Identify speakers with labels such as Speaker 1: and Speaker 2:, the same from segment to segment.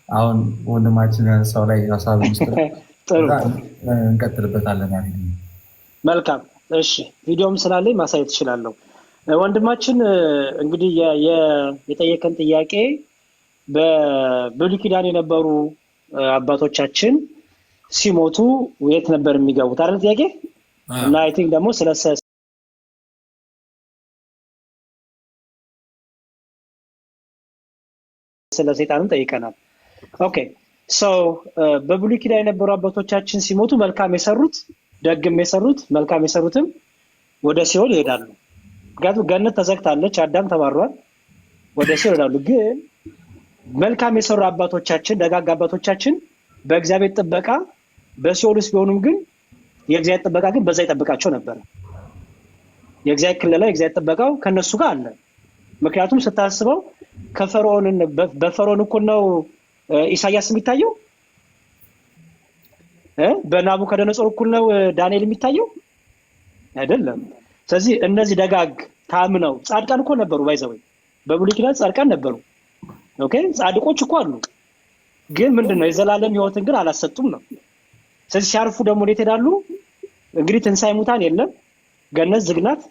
Speaker 1: አሁን ወንድማችን ሰው ላይ ሀሳብ ምስጥር
Speaker 2: ጥሩ
Speaker 1: እንቀጥልበታለን ማለት ነው።
Speaker 2: መልካም እሺ፣ ቪዲዮም ስላለኝ ማሳየት እችላለሁ። ወንድማችን እንግዲህ የጠየቀን ጥያቄ በብሉይ ኪዳን የነበሩ አባቶቻችን ሲሞቱ የት ነበር የሚገቡት አይደል ጥያቄ? እና አይ ቲንክ ደግሞ ስለ ሰይጣንም ጠይቀናል። ኦኬ ሶ በብሉይ ኪዳን የነበሩ አባቶቻችን ሲሞቱ መልካም የሰሩት ደግም የሰሩት መልካም የሰሩትም ወደ ሲኦል ይሄዳሉ። ምክንያቱም ገነት ተዘግታለች፣ አዳም ተባሯል፣ ወደ ሲኦል ይሄዳሉ። ግን መልካም የሰሩ አባቶቻችን ደጋግ አባቶቻችን በእግዚአብሔር ጥበቃ በሲኦል ውስጥ ቢሆኑም ግን የእግዚአብሔር ጥበቃ ግን በዛ ይጠብቃቸው ነበር። የእግዚአብሔር ክልላ የእግዚአብሔር ጥበቃው ከነሱ ጋር አለ። ምክንያቱም ስታስበው በፈርዖን እኩል ነው ኢሳያስ የሚታየው፣ በናቡከደነጾር እኩል ነው ዳንኤል የሚታየው አይደለም። ስለዚህ እነዚህ ደጋግ ታምነው ጻድቃን እኮ ነበሩ። ባይዘወይ በብሉይ ኪዳን ጻድቃን ነበሩ። ኦኬ ጻድቆች እኮ አሉ። ግን ምንድነው የዘላለም ህይወትን ግን አላሰጡም ነው። ስለዚህ ሲያርፉ ደግሞ እንዴት ሄዳሉ? እንግዲህ ትንሣኤ ሙታን የለም፣ ገነት ዝግ ናት።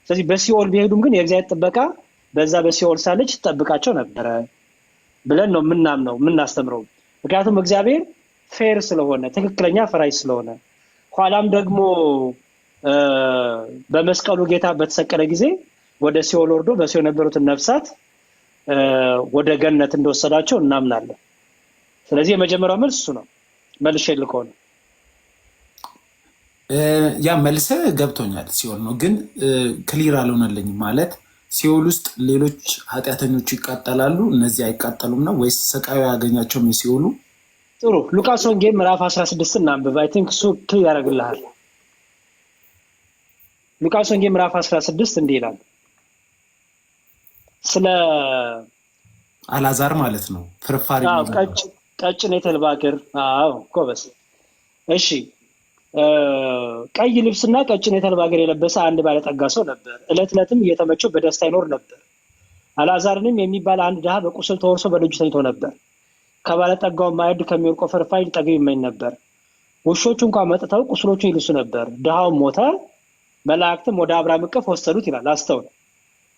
Speaker 2: ስለዚህ በሲኦል ቢሄዱም ግን የእግዚአብሔር ጥበቃ በዛ በሲኦል ሳለች ትጠብቃቸው ነበረ ብለን ነው ምናምነው ምናስተምረው። ምክንያቱም እግዚአብሔር ፌር ስለሆነ ትክክለኛ ፈራጅ ስለሆነ ኋላም ደግሞ በመስቀሉ ጌታ በተሰቀለ ጊዜ ወደ ሲኦል ወርዶ በሲኦል የነበሩትን ነፍሳት ወደ ገነት እንደወሰዳቸው እናምናለን። ስለዚህ የመጀመሪያው መልስ እሱ ነው። መልሼ ልከሆነ
Speaker 3: ያ መልሰ ገብቶኛል። ሲኦል ነው ግን ክሊር አልሆነልኝም። ማለት ሲኦል ውስጥ ሌሎች ኃጢአተኞች ይቃጠላሉ፣ እነዚህ አይቃጠሉም ነው ወይስ ሰቃዩ ያገኛቸውም የሲኦሉ?
Speaker 2: ጥሩ ሉቃስ ወንጌል ምዕራፍ 16 እናንብብ። አይ ቲንክ እሱ ክሊር ያደርግልሃል። ሉቃስ ወንጌል ምዕራፍ 16 እንዲህ ይላል ስለ
Speaker 3: አልዓዛር ማለት ነው። ፍርፋሪ
Speaker 2: ቀጭን የተልባ እግር። አዎ ጎበዝ። እሺ ቀይ ልብስና ቀጭን የተልባ እግር የለበሰ አንድ ባለጠጋ ሰው ነበር። ዕለት ዕለትም እየተመቸው በደስታ ይኖር ነበር። አልዓዛርንም የሚባል አንድ ድሃ በቁስል ተወርሶ በደጁ ተኝቶ ነበር። ከባለጠጋው ማዕድ ከሚወርቀው ፍርፋሪ ሊጠግብ ይመኝ ነበር። ውሾቹ እንኳን መጥተው ቁስሎቹን ይልሱ ነበር። ድሃውም ሞተ፣ መላእክትም ወደ አብርሃም እቅፍ ወሰዱት ይላል። አስተውል።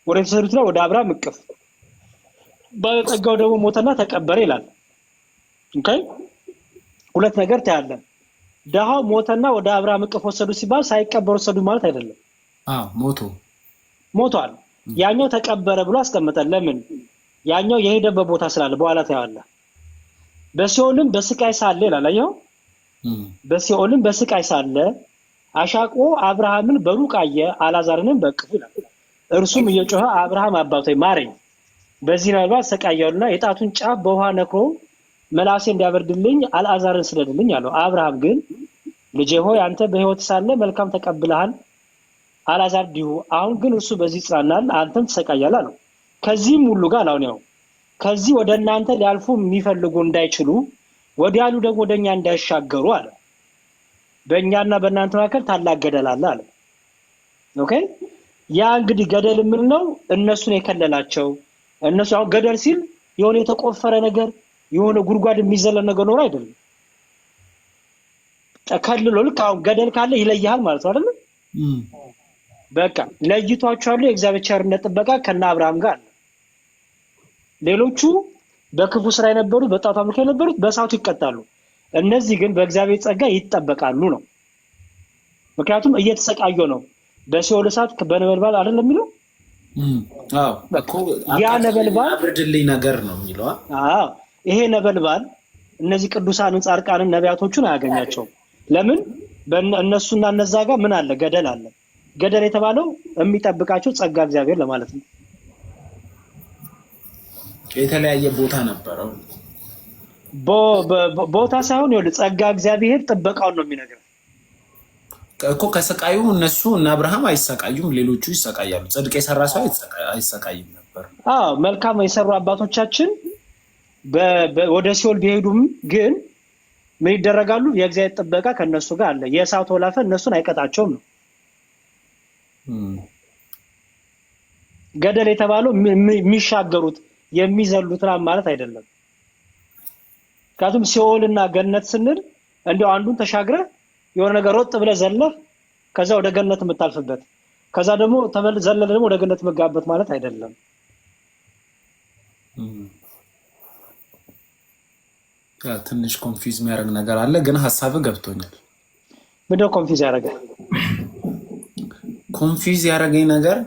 Speaker 2: ወደ ተሰዱት ላይ ወደ አብርሃም እቅፍ። ባለጠጋው ደግሞ ሞተና ተቀበረ ይላል። ኦኬ ሁለት ነገር ታያለን። ድሃው ሞተና ወደ አብርሃም እቅፍ ወሰዱት ሲባል ሳይቀበር ወሰዱ ማለት አይደለም። ሞቷል። ያኛው ተቀበረ ብሎ አስቀምጠን። ለምን? ያኛው የሄደበት ቦታ ስላለ በኋላ ታያለህ። በሲኦልም በስቃይ ሳለ ይላል። አየኸው? በሲኦልም በስቃይ ሳለ አሻቅቦ አብርሃምን በሩቅ አየ፣ አልዓዛርንም በእቅፉ ይላል። እርሱም እየጮኸ አብርሃም አባቶይ ማረኝ፣ በዚህ ነበልባል ሰቃየሁና የጣቱን ጫፍ በውሃ ነክሮ መላሴ እንዲያበርድልኝ አልዓዛርን ስደድልኝ አለው። አብርሃም ግን ልጄ ሆይ አንተ በሕይወት ሳለ መልካም ተቀብለሃል፣ አልዓዛር እንዲሁ። አሁን ግን እርሱ በዚህ ይጽናናል፣ አንተም ትሰቃያለህ አለው። ከዚህም ሁሉ ጋር አሁን ያው ከዚህ ወደ እናንተ ሊያልፉ የሚፈልጉ እንዳይችሉ ወዲያሉ ደግሞ ወደኛ እንዳይሻገሩ አለ። በእኛና በእናንተ መካከል ታላቅ ገደል አለ አለ። ኦኬ ያ እንግዲህ ገደል ምን ነው? እነሱን የከለላቸው። እነሱ አሁን ገደል ሲል የሆነ የተቆፈረ ነገር የሆነ ጉድጓድ የሚዘለ ነገር ኖር አይደለም። ተከልሎ ልክ አሁን ገደል ካለ ይለያል ማለት ነው አይደል? በቃ ለይቷቸዋል። የእግዚአብሔር ቸርነት ጥበቃ ከና አብርሃም ጋር አለ። ሌሎቹ በክፉ ስራ የነበሩት በጣዖት አምልኮ የነበሩት በእሳቱ ይቀጣሉ። እነዚህ ግን በእግዚአብሔር ጸጋ ይጠበቃሉ ነው። ምክንያቱም እየተሰቃዩ ነው። በሲኦል እሳት በነበልባል አይደለም የሚለው? ያ ነበልባል
Speaker 3: አብርድልኝ ነገር ነው የሚለው።
Speaker 2: ይሄ ነበልባል እነዚህ ቅዱሳንን ጻድቃንን ነቢያቶቹን አያገኛቸውም። ለምን? እነሱና እነዛ ጋር ምን አለ? ገደል አለ። ገደል የተባለው የሚጠብቃቸው ጸጋ እግዚአብሔር ለማለት ነው።
Speaker 3: የተለያየ ቦታ ነበረው።
Speaker 2: ቦታ ሳይሆን ይኸውልህ ጸጋ እግዚአብሔር ጥበቃውን ነው የሚነግረው
Speaker 3: እኮ። ከሰቃዩ እነሱ እና አብርሃም አይሰቃዩም፣ ሌሎቹ ይሰቃያሉ። ጽድቅ የሰራ ሰው አይሰቃይም ነበር።
Speaker 2: መልካም የሰሩ አባቶቻችን ወደ ሲኦል ቢሄዱም ግን ምን ይደረጋሉ? የእግዚአብሔር ጥበቃ ከነሱ ጋር አለ። የእሳት ወላፈን እነሱን አይቀጣቸውም ነው። ገደል የተባለው የሚሻገሩት የሚዘሉት ማለት አይደለም። ምክንያቱም ሲኦልና ገነት ስንል እንዲያው አንዱን ተሻግረህ የሆነ ነገር ወጥ ብለህ ዘለህ ከዛ ወደ ገነት የምታልፍበት ከዛ ደግሞ ዘለህ ደግሞ ወደ ገነት መጋበት ማለት አይደለም።
Speaker 3: ትንሽ ኮንፊውዝ የሚያደርግ ነገር አለ፣ ግን ሀሳብህ ገብቶኛል።
Speaker 2: ምንድነው ኮንፊውዝ ያደረገ?
Speaker 3: ኮንፊውዝ ያደረገኝ ነገር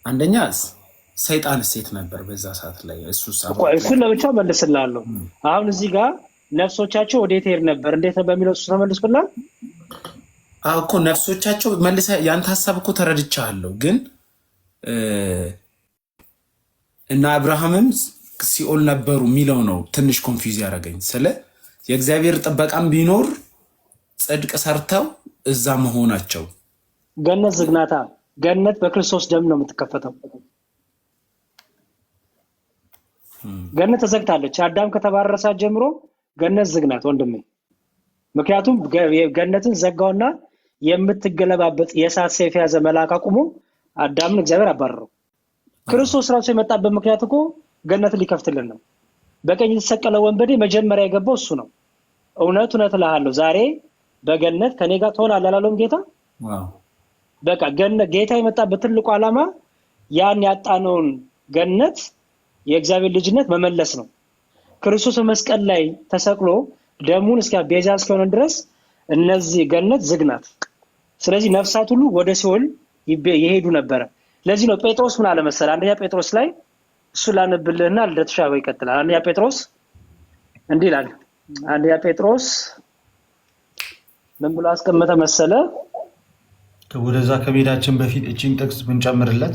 Speaker 3: አንደኛ ሰይጣን ሴት ነበር በዛ ሰዓት ላይ
Speaker 2: እሱን ለብቻው መልስልሃለሁ። አሁን እዚህ ጋር ነፍሶቻቸው ወዴት ሄድ ነበር እንዴት ነው በሚለው እሱ ተመልስኩልሃል
Speaker 3: እኮ ነፍሶቻቸው መልሰህ ያንተ ሀሳብ እኮ ተረድቻለሁ፣ ግን እና አብርሃምም ሲኦል ነበሩ የሚለው ነው ትንሽ ኮንፊውዝ ያደረገኝ። ስለ የእግዚአብሔር ጥበቃም ቢኖር ጽድቅ ሰርተው እዛ መሆናቸው
Speaker 2: ገነት ዝግናታ ገነት በክርስቶስ ደም ነው የምትከፈተው። ገነት ተዘግታለች። አዳም ከተባረረ ጀምሮ ገነት ዝግናት ወንድሜ። ምክንያቱም ገነትን ዘጋውና የምትገለባበጥ የእሳት ሰይፍ የያዘ መልአክ አቁሞ አዳምን እግዚአብሔር አባረረው። ክርስቶስ ራሱ የመጣበት ምክንያት እኮ ገነትን ሊከፍትልን ነው። በቀኝ የተሰቀለ ወንበዴ መጀመሪያ የገባው እሱ ነው። እውነት እልሃለሁ ዛሬ በገነት ከኔ ጋር ትሆናለህ አላለውም ጌታ? በቃ ጌታ የመጣበት ትልቁ ዓላማ ያን ያጣነውን ገነት የእግዚአብሔር ልጅነት መመለስ ነው። ክርስቶስ በመስቀል ላይ ተሰቅሎ ደሙን ቤዛ እስኪሆን ድረስ እነዚህ ገነት ዝግናት። ስለዚህ ነፍሳት ሁሉ ወደ ሲኦል ይሄዱ ነበረ። ለዚህ ነው ጴጥሮስ ምን አለ መሰለህ? አንደኛ ጴጥሮስ ላይ እሱ ላነብልህና ልደትሻው ይቀጥላል። አንደኛ ጴጥሮስ እንዲህ ይላል። አንደኛ ጴጥሮስ ምን ብሎ አስቀመጠ መሰለ?
Speaker 1: ወደዛ ከመሄዳችን በፊት እቺን ጥቅስ ብንጨምርለት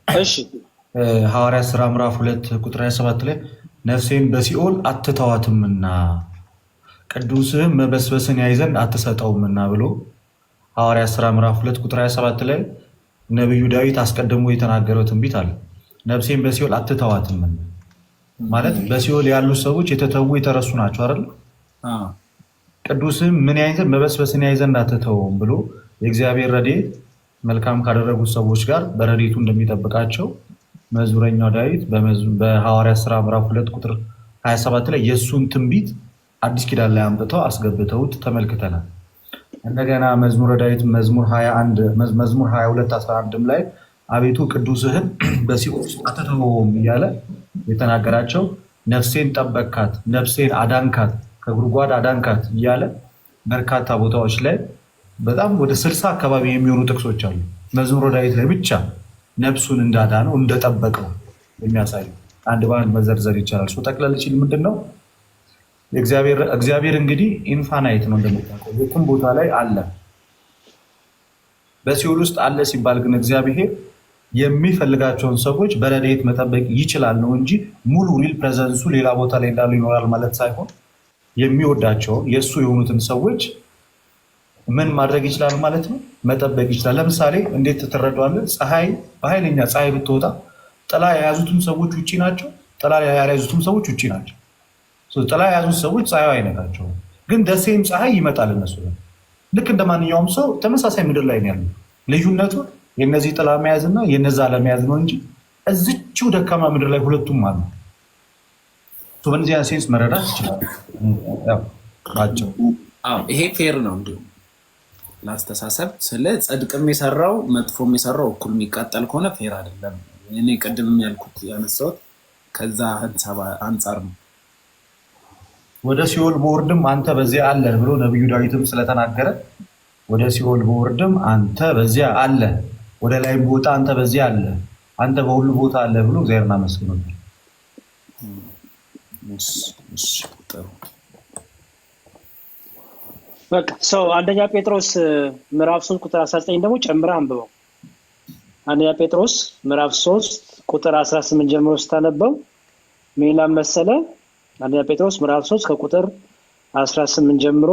Speaker 2: እሺ።
Speaker 1: ሐዋርያት ሥራ ምዕራፍ 2 ቁጥር 27 ላይ ነፍሴን በሲኦል አትተዋትምና ቅዱስህም መበስበስን ያይ ዘንድ አትሰጠውምና ብሎ ሐዋርያት ሥራ ምዕራፍ 2 ቁጥር 27 ላይ ነብዩ ዳዊት አስቀድሞ የተናገረው ትንቢት አለ። ነፍሴን በሲኦል አትተዋትምና ማለት በሲኦል ያሉ ሰዎች የተተዉ የተረሱ ናቸው አይደል? ቅዱስህም ምን ያይ ዘንድ መበስበስን ያይ ዘንድ አትተውም ብሎ የእግዚአብሔር ረድኤት መልካም ካደረጉት ሰዎች ጋር በረድኤቱ እንደሚጠብቃቸው መዝሙረኛው ዳዊት በሐዋርያት ሥራ ምዕራፍ 2 ቁጥር 27 ላይ የእሱን ትንቢት አዲስ ኪዳን ላይ አምጥተው አስገብተውት ተመልክተናል። እንደገና መዝሙረ ዳዊት መዝሙር 22:11 ላይ አቤቱ ቅዱስህን በሲኦል ውስጥ አትተወውም እያለ የተናገራቸው ነፍሴን ጠበቅካት፣ ነፍሴን አዳንካት፣ ከጉድጓድ አዳንካት እያለ በርካታ ቦታዎች ላይ በጣም ወደ 60 አካባቢ የሚሆኑ ጥቅሶች አሉ። መዝሙረ ዳዊት ላይ ብቻ ነፍሱን እንዳዳነው እንደጠበቀው የሚያሳዩ አንድ በአንድ መዘርዘር ይቻላል። ጠቅለል ሲል ምንድን ነው እግዚአብሔር እንግዲህ ኢንፋናይት ነው እንደምታውቀው፣ የትም ቦታ ላይ አለ። በሲኦል ውስጥ አለ ሲባል ግን እግዚአብሔር የሚፈልጋቸውን ሰዎች በረድኤት መጠበቅ ይችላል ነው እንጂ ሙሉ ሪል ፕሬዘንሱ ሌላ ቦታ ላይ እንዳሉ ይኖራል ማለት ሳይሆን የሚወዳቸውን የእሱ የሆኑትን ሰዎች ምን ማድረግ ይችላል ማለት ነው፣ መጠበቅ ይችላል። ለምሳሌ እንዴት ትረዳዋለህ? ፀሐይ በኃይለኛ ፀሐይ ብትወጣ ጥላ የያዙትም ሰዎች ውጪ ናቸው፣ ጥላ ያልያዙትም ሰዎች ውጪ ናቸው። ጥላ የያዙት ሰዎች ፀሐዩ አይነካቸውም፣ ግን ደሴም ፀሐይ ይመጣል እነሱ። ልክ እንደ ማንኛውም ሰው ተመሳሳይ ምድር ላይ ነው ያሉ። ልዩነቱ የነዚህ ጥላ መያዝ እና የነዛ ለመያዝ ነው እንጂ እዚችው ደካማ ምድር ላይ ሁለቱም አሉ። በእነዚህ ሴንስ መረዳት ይችላል።
Speaker 3: ይሄ ፌር ነው እንዲሁም ለአስተሳሰብ ስለ ጽድቅም የሰራው መጥፎም የሰራው እኩል የሚቃጠል ከሆነ ፌር አይደለም። እኔ ቅድም ያልኩት ያነሳሁት ከዛ ሀሳብ አንጻር ነው።
Speaker 1: ወደ ሲኦል በወርድም አንተ በዚያ አለ ብሎ ነብዩ ዳዊትም ስለተናገረ ወደ ሲኦል በወርድም አንተ በዚያ አለ፣ ወደ ላይ ቦታ አንተ በዚያ አለ፣ አንተ በሁሉ ቦታ አለ ብሎ እግዚአብሔርን አመስግኖታል።
Speaker 2: በቃ ሰው አንደኛ ጴጥሮስ ምዕራፍ 3 ቁጥር 19 ደግሞ ጨምረህ አንብበው። አንደኛ ጴጥሮስ ምዕራፍ 3 ቁጥር 18 ጀምሮ ስታነበው ምን ይላል መሰለህ? አንደኛ ጴጥሮስ ምዕራፍ 3 ከቁጥር 18 ጀምሮ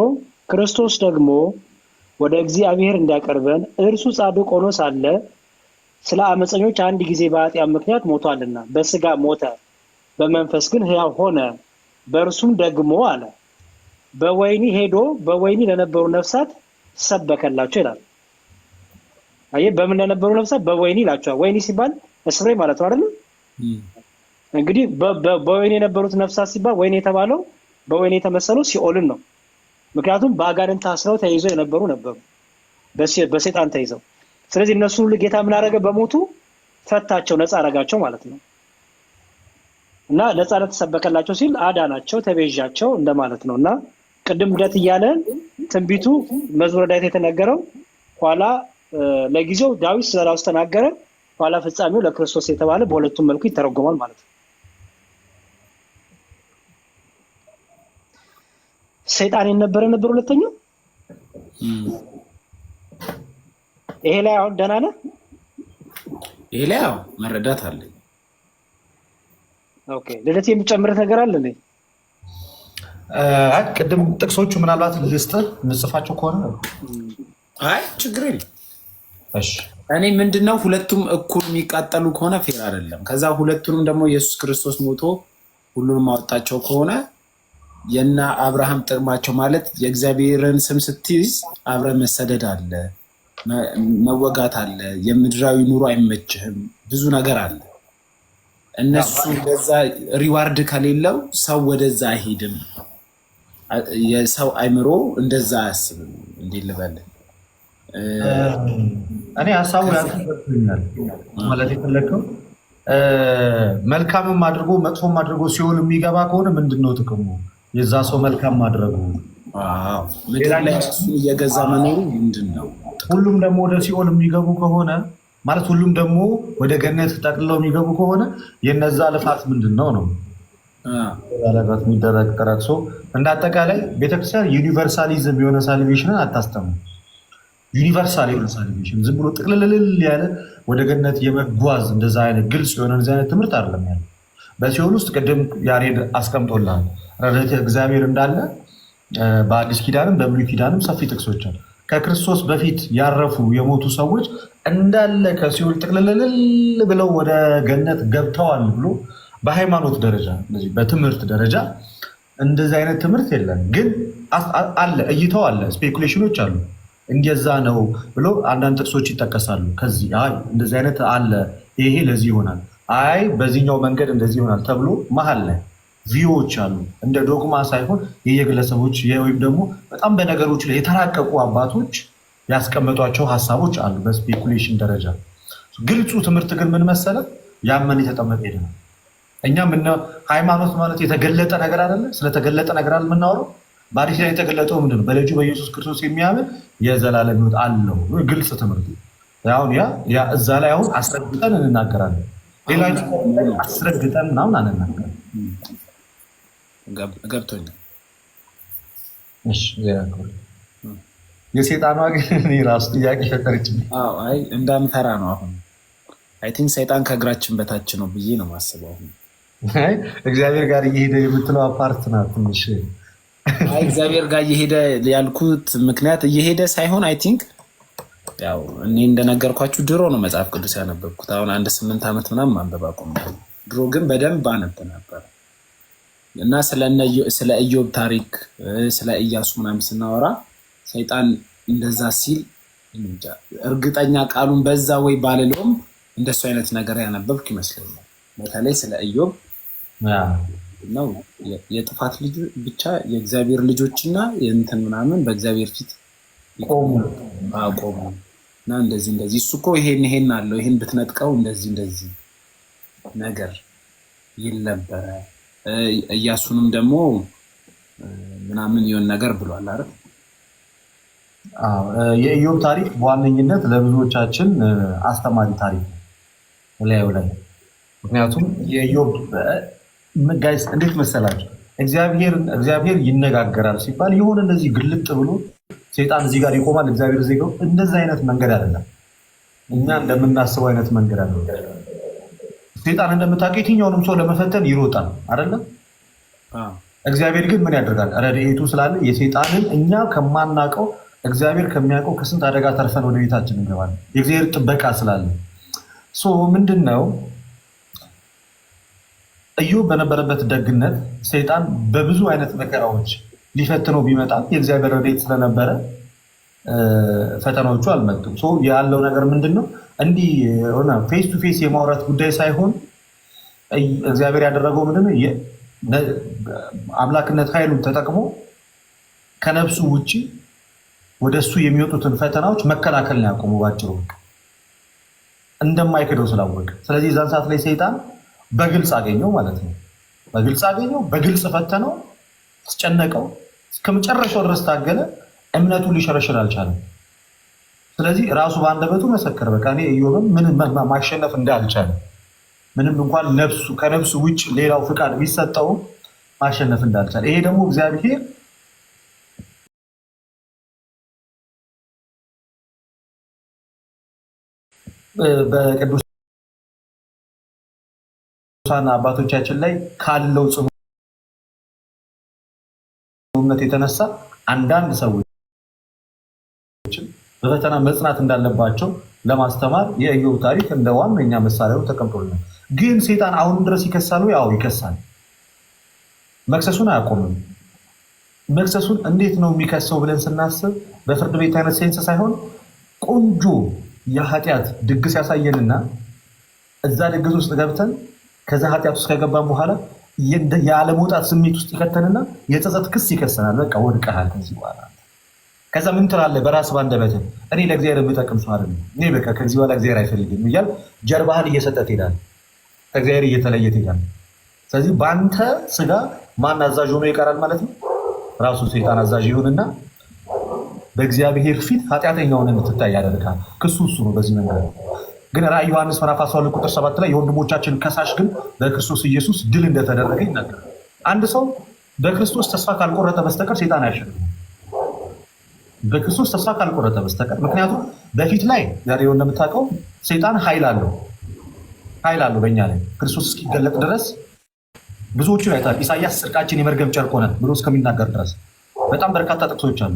Speaker 2: ክርስቶስ ደግሞ ወደ እግዚአብሔር እንዲያቀርበን እርሱ ጻድቅ ሆኖ ሳለ ስለ አመፀኞች አንድ ጊዜ በኃጢአት ምክንያት ሞቷልና በስጋ ሞተ፣ በመንፈስ ግን ሕያው ሆነ። በእርሱም ደግሞ አለ በወህኒ ሄዶ በወህኒ ለነበሩ ነፍሳት ሰበከላቸው ይላል። አየህ፣ በምን ለነበሩ ነፍሳት? በወህኒ ይላቸዋል። ወህኒ ሲባል እስሬ ማለት ነው አይደል? እንግዲህ በወይን የነበሩት ነፍሳት ሲባል ወይን የተባለው በወይን የተመሰለው ሲኦልን ነው። ምክንያቱም በአጋንንት ታስረው ተይዘው የነበሩ ነበሩ፣ በሰይጣን ተይዘው። ስለዚህ እነሱ ሁሉ ጌታ ምን አደረገ? በሞቱ ፈታቸው፣ ነፃ አረጋቸው ማለት ነው። እና ነፃነት ተሰበከላቸው ሲል አዳናቸው፣ ተቤዣቸው እንደማለት ነው። እና ቅድም ልደት እያለ ትንቢቱ መዝሙረ ዳዊት የተነገረው ኋላ ለጊዜው ዳዊት ስለ ራሱ ተናገረ፣ ኋላ ፍጻሜው ለክርስቶስ የተባለ በሁለቱም መልኩ ይተረጎማል ማለት ነው። ሰይጣን የነበረ ነበር ሁለተኛው። ይሄ ላይ አሁን ደህና ነህ?
Speaker 3: ይሄ ላይ አዎ መረዳት አለ።
Speaker 2: ኦኬ ልደት የሚጨምርህ ነገር አለ ነኝ?
Speaker 1: ቅድም ጥቅሶቹ ምናልባት ልስጥህ ምጽፋቸው ከሆነ
Speaker 3: አይ ችግር የለም።
Speaker 1: እሺ
Speaker 3: እኔ ምንድነው ሁለቱም እኩል የሚቃጠሉ ከሆነ ፌር አይደለም። ከዛ ሁለቱንም ደግሞ ኢየሱስ ክርስቶስ ሞቶ ሁሉንም ማወጣቸው ከሆነ የና አብርሃም ጥቅማቸው ማለት የእግዚአብሔርን ስም ስትይዝ አብረ መሰደድ አለ፣ መወጋት አለ፣ የምድራዊ ኑሮ አይመችህም፣ ብዙ ነገር አለ። እነሱ በዛ ሪዋርድ ከሌለው ሰው ወደዛ አይሄድም። የሰው አይምሮ እንደዛ አያስብም። እንዴት ልበል?
Speaker 1: እኔ ሀሳቡ ያልተገብኛል ማለት የፈለግከው መልካምም አድርጎ መጥፎም አድርጎ ሲሆን የሚገባ ከሆነ ምንድነው ጥቅሙ? የዛ ሰው መልካም ማድረጉ
Speaker 3: ምድር ላይ እሱን እየገዛ መኖሩ ምንድን ነው?
Speaker 1: ሁሉም ደግሞ ወደ ሲኦል የሚገቡ ከሆነ ማለት ሁሉም ደግሞ ወደ ገነት ጠቅልለው የሚገቡ ከሆነ የነዛ ልፋት ምንድን ነው ነው ያለበት የሚደረግ ጥረት። እንደ አጠቃላይ ቤተክርስቲያን ዩኒቨርሳሊዝም የሆነ ሳልቬሽንን አታስተምርም። ዩኒቨርሳል የሆነ ሳልቬሽን ዝም ብሎ ጥቅልልል ያለ ወደ ገነት የመጓዝ እንደዛ አይነት ግልጽ የሆነ እንደዚህ አይነት ትምህርት አይደለም ያለ። በሲኦል ውስጥ ቅድም ያሬድ አስቀምጦልሃል ረድኤተ እግዚአብሔር እንዳለ በአዲስ ኪዳንም በብሉይ ኪዳንም ሰፊ ጥቅሶች አሉ። ከክርስቶስ በፊት ያረፉ የሞቱ ሰዎች እንዳለ ከሲኦል ጥቅልልል ብለው ወደ ገነት ገብተዋል ብሎ በሃይማኖት ደረጃ በትምህርት ደረጃ እንደዚህ አይነት ትምህርት የለም። ግን አለ፣ እይታው አለ፣ ስፔኩሌሽኖች አሉ። እንደዛ ነው ብሎ አንዳንድ ጥቅሶች ይጠቀሳሉ። ከዚህ አይ እንደዚህ አይነት አለ፣ ይሄ ለዚህ ይሆናል፣ አይ በዚህኛው መንገድ እንደዚህ ይሆናል ተብሎ መሀል ላይ ቪዎች አሉ። እንደ ዶግማ ሳይሆን የየግለሰቦች ወይም ደግሞ በጣም በነገሮች ላይ የተራቀቁ አባቶች ያስቀመጧቸው ሀሳቦች አሉ በስፔኩሌሽን ደረጃ። ግልጹ ትምህርት ግን ምን መሰለ? ያመን የተጠመቀ ሄደ ነው። እኛ ሃይማኖት ማለት የተገለጠ ነገር አይደለ? ስለተገለጠ ነገር አለ የምናወራው። በአዲስ ላይ የተገለጠው ምንድን ነው? በልጁ በኢየሱስ ክርስቶስ የሚያምን የዘላለም ሕይወት አለው። ግልጽ ትምህርት አሁን ያ እዛ ላይ አሁን አስረግጠን እንናገራለን። ሌላ አስረግጠን ምናምን አንናገርም።
Speaker 3: ገብቶኛል።
Speaker 1: የሴጣኗ ግን ራሱ ጥያቄ ፈጠረች።
Speaker 3: አይ እንዳንፈራ ነው። አሁን አይ ቲንክ ሰይጣን ከእግራችን በታች ነው ብዬ ነው የማስበው። አሁን
Speaker 1: እግዚአብሔር ጋር እየሄደ የምትለው አፓርት ናት ትንሽ።
Speaker 3: አይ እግዚአብሔር ጋር እየሄደ ያልኩት ምክንያት እየሄደ ሳይሆን አይ ቲንክ ያው እኔ እንደነገርኳችሁ ድሮ ነው መጽሐፍ ቅዱስ ያነበብኩት። አሁን 8 ዓመት ምናምን ማንበብ አቆምኩ። ድሮ ግን በደንብ አነብ ነበር እና ስለ ኢዮብ ታሪክ ስለ ኢያሱ ምናምን ስናወራ ሰይጣን እንደዛ ሲል እርግጠኛ ቃሉን በዛ ወይ ባልለውም እንደሱ አይነት ነገር ያነበብክ ይመስለኛል። በተለይ ስለ ኢዮብ ነው የጥፋት ልጅ ብቻ የእግዚአብሔር ልጆችና የእንትን ምናምን በእግዚአብሔር ፊት ቆሙ እና እንደዚህ እሱ እኮ ይሄን አለው ይሄን ብትነጥቀው እንደዚህ ነገር ይል ነበረ። ኢያሱንም ደግሞ ምናምን የሆነ ነገር ብሏል አይደል?
Speaker 1: የኢዮብ ታሪክ በዋነኝነት ለብዙዎቻችን አስተማሪ ታሪክ ነው ላዩ ላይ። ምክንያቱም የኢዮብ ጋይስ እንዴት መሰላችሁ? እግዚአብሔር ይነጋገራል ሲባል የሆነ እንደዚህ ግልጥ ብሎ ሰይጣን እዚህ ጋር ይቆማል፣ እግዚአብሔር እዚህ ጋር እንደዚህ አይነት መንገድ አይደለም። እኛ እንደምናስበው አይነት መንገድ አይደለም። ሰይጣን እንደምታውቀው የትኛውንም ሰው ለመፈተን ይሮጣል አይደለም? እግዚአብሔር ግን ምን ያደርጋል? ረድኤቱ ስላለ የሰይጣንን እኛ ከማናውቀው እግዚአብሔር ከሚያውቀው ከስንት አደጋ ተርፈን ወደ ቤታችን እንገባለን። የእግዚአብሔር ጥበቃ ስላለ ምንድን ነው ኢዮብ በነበረበት ደግነት ሰይጣን በብዙ አይነት መከራዎች ሊፈትነው ቢመጣም የእግዚአብሔር ረድኤት ስለነበረ ፈተናዎቹ አልመጡም። ያለው ነገር ምንድን ነው? እንዲህ ፌስ ቱ ፌስ የማውራት ጉዳይ ሳይሆን እግዚአብሔር ያደረገው ምንድነው? አምላክነት ኃይሉን ተጠቅሞ ከነፍሱ ውጪ ወደሱ የሚወጡትን ፈተናዎች መከላከልን ያቆሙ ባጭሩ እንደማይክደው ስላወቀ። ስለዚህ ዛን ሰዓት ላይ ሰይጣን በግልጽ አገኘው ማለት ነው። በግልጽ አገኘው፣ በግልጽ ፈተነው፣ አስጨነቀው፣ እስከመጨረሻው ድረስ ታገለ። እምነቱን ሊሸረሽር አልቻለም። ስለዚህ ራሱ በአንደበቱ መሰከረ። በቃ እኔ ኢዮብን ምንም ማሸነፍ እንዳልቻለ ምንም እንኳን ከነፍሱ ውጭ ሌላው ፍቃድ ቢሰጠው ማሸነፍ እንዳልቻለ። ይሄ ደግሞ እግዚአብሔር በቅዱሳን አባቶቻችን ላይ ካለው ጽኑ እምነት የተነሳ አንዳንድ ሰዎች በፈተና መጽናት እንዳለባቸው ለማስተማር የኢዮብ ታሪክ እንደ ዋነኛ መሳሪያው ተቀምጦልናል። ግን ሰይጣን አሁንም ድረስ ይከሳል። ያው ይከሳል። መክሰሱን አያቆምም። መክሰሱን እንዴት ነው የሚከሰው ብለን ስናስብ በፍርድ ቤት አይነት ሴንስ ሳይሆን ቆንጆ የኃጢአት ድግስ ያሳየንና እዛ ድግስ ውስጥ ገብተን ከዛ ኃጢአት ውስጥ ከገባን በኋላ ያለመውጣት ስሜት ውስጥ ይከተንና የጸጸት ክስ ይከሰናል። በቃ ወድቀሃል ከዚህ በኋላ ከዛ ምን ትላለህ? በራስ ባንደበት እኔ ለእግዚአብሔር የምጠቅም ሰው አይደለም፣ እኔ በቃ ከዚህ በኋላ እግዚአብሔር አይፈልግም እያል ጀርባህን እየሰጠ ትሄዳለህ፣ ከእግዚአብሔር እየተለየ ትሄዳለህ። ስለዚህ በአንተ ስጋ ማን አዛዥ ሆኖ ይቀራል ማለት ነው? ራሱ ሰይጣን አዛዥ ይሁንና በእግዚአብሔር ፊት ኃጢአተኛ ሆነህ እንድትታይ ያደርጋል። ክሱ እሱ ነው። በዚህ መንገድ ግን ራዕይ ዮሐንስ ምዕራፍ 12 ቁጥር 7 ላይ የወንድሞቻችን ከሳሽ ግን በክርስቶስ ኢየሱስ ድል እንደተደረገ ይናገራል። አንድ ሰው በክርስቶስ ተስፋ ካልቆረጠ በስተቀር ሰይጣን አያሸንፍም። በክርስቶስ ተስፋ ካልቆረጠ በስተቀር ምክንያቱም በፊት ላይ ዛሬ እንደምታውቀው ሰይጣን ኃይል አለው በእኛ ላይ ክርስቶስ እስኪገለጥ ድረስ ብዙዎቹን አይታል። ኢሳያስ ጽድቃችን የመርገም ጨርቅ ሆነ ብሎ እስከሚናገር ድረስ በጣም በርካታ ጥቅሶች አሉ።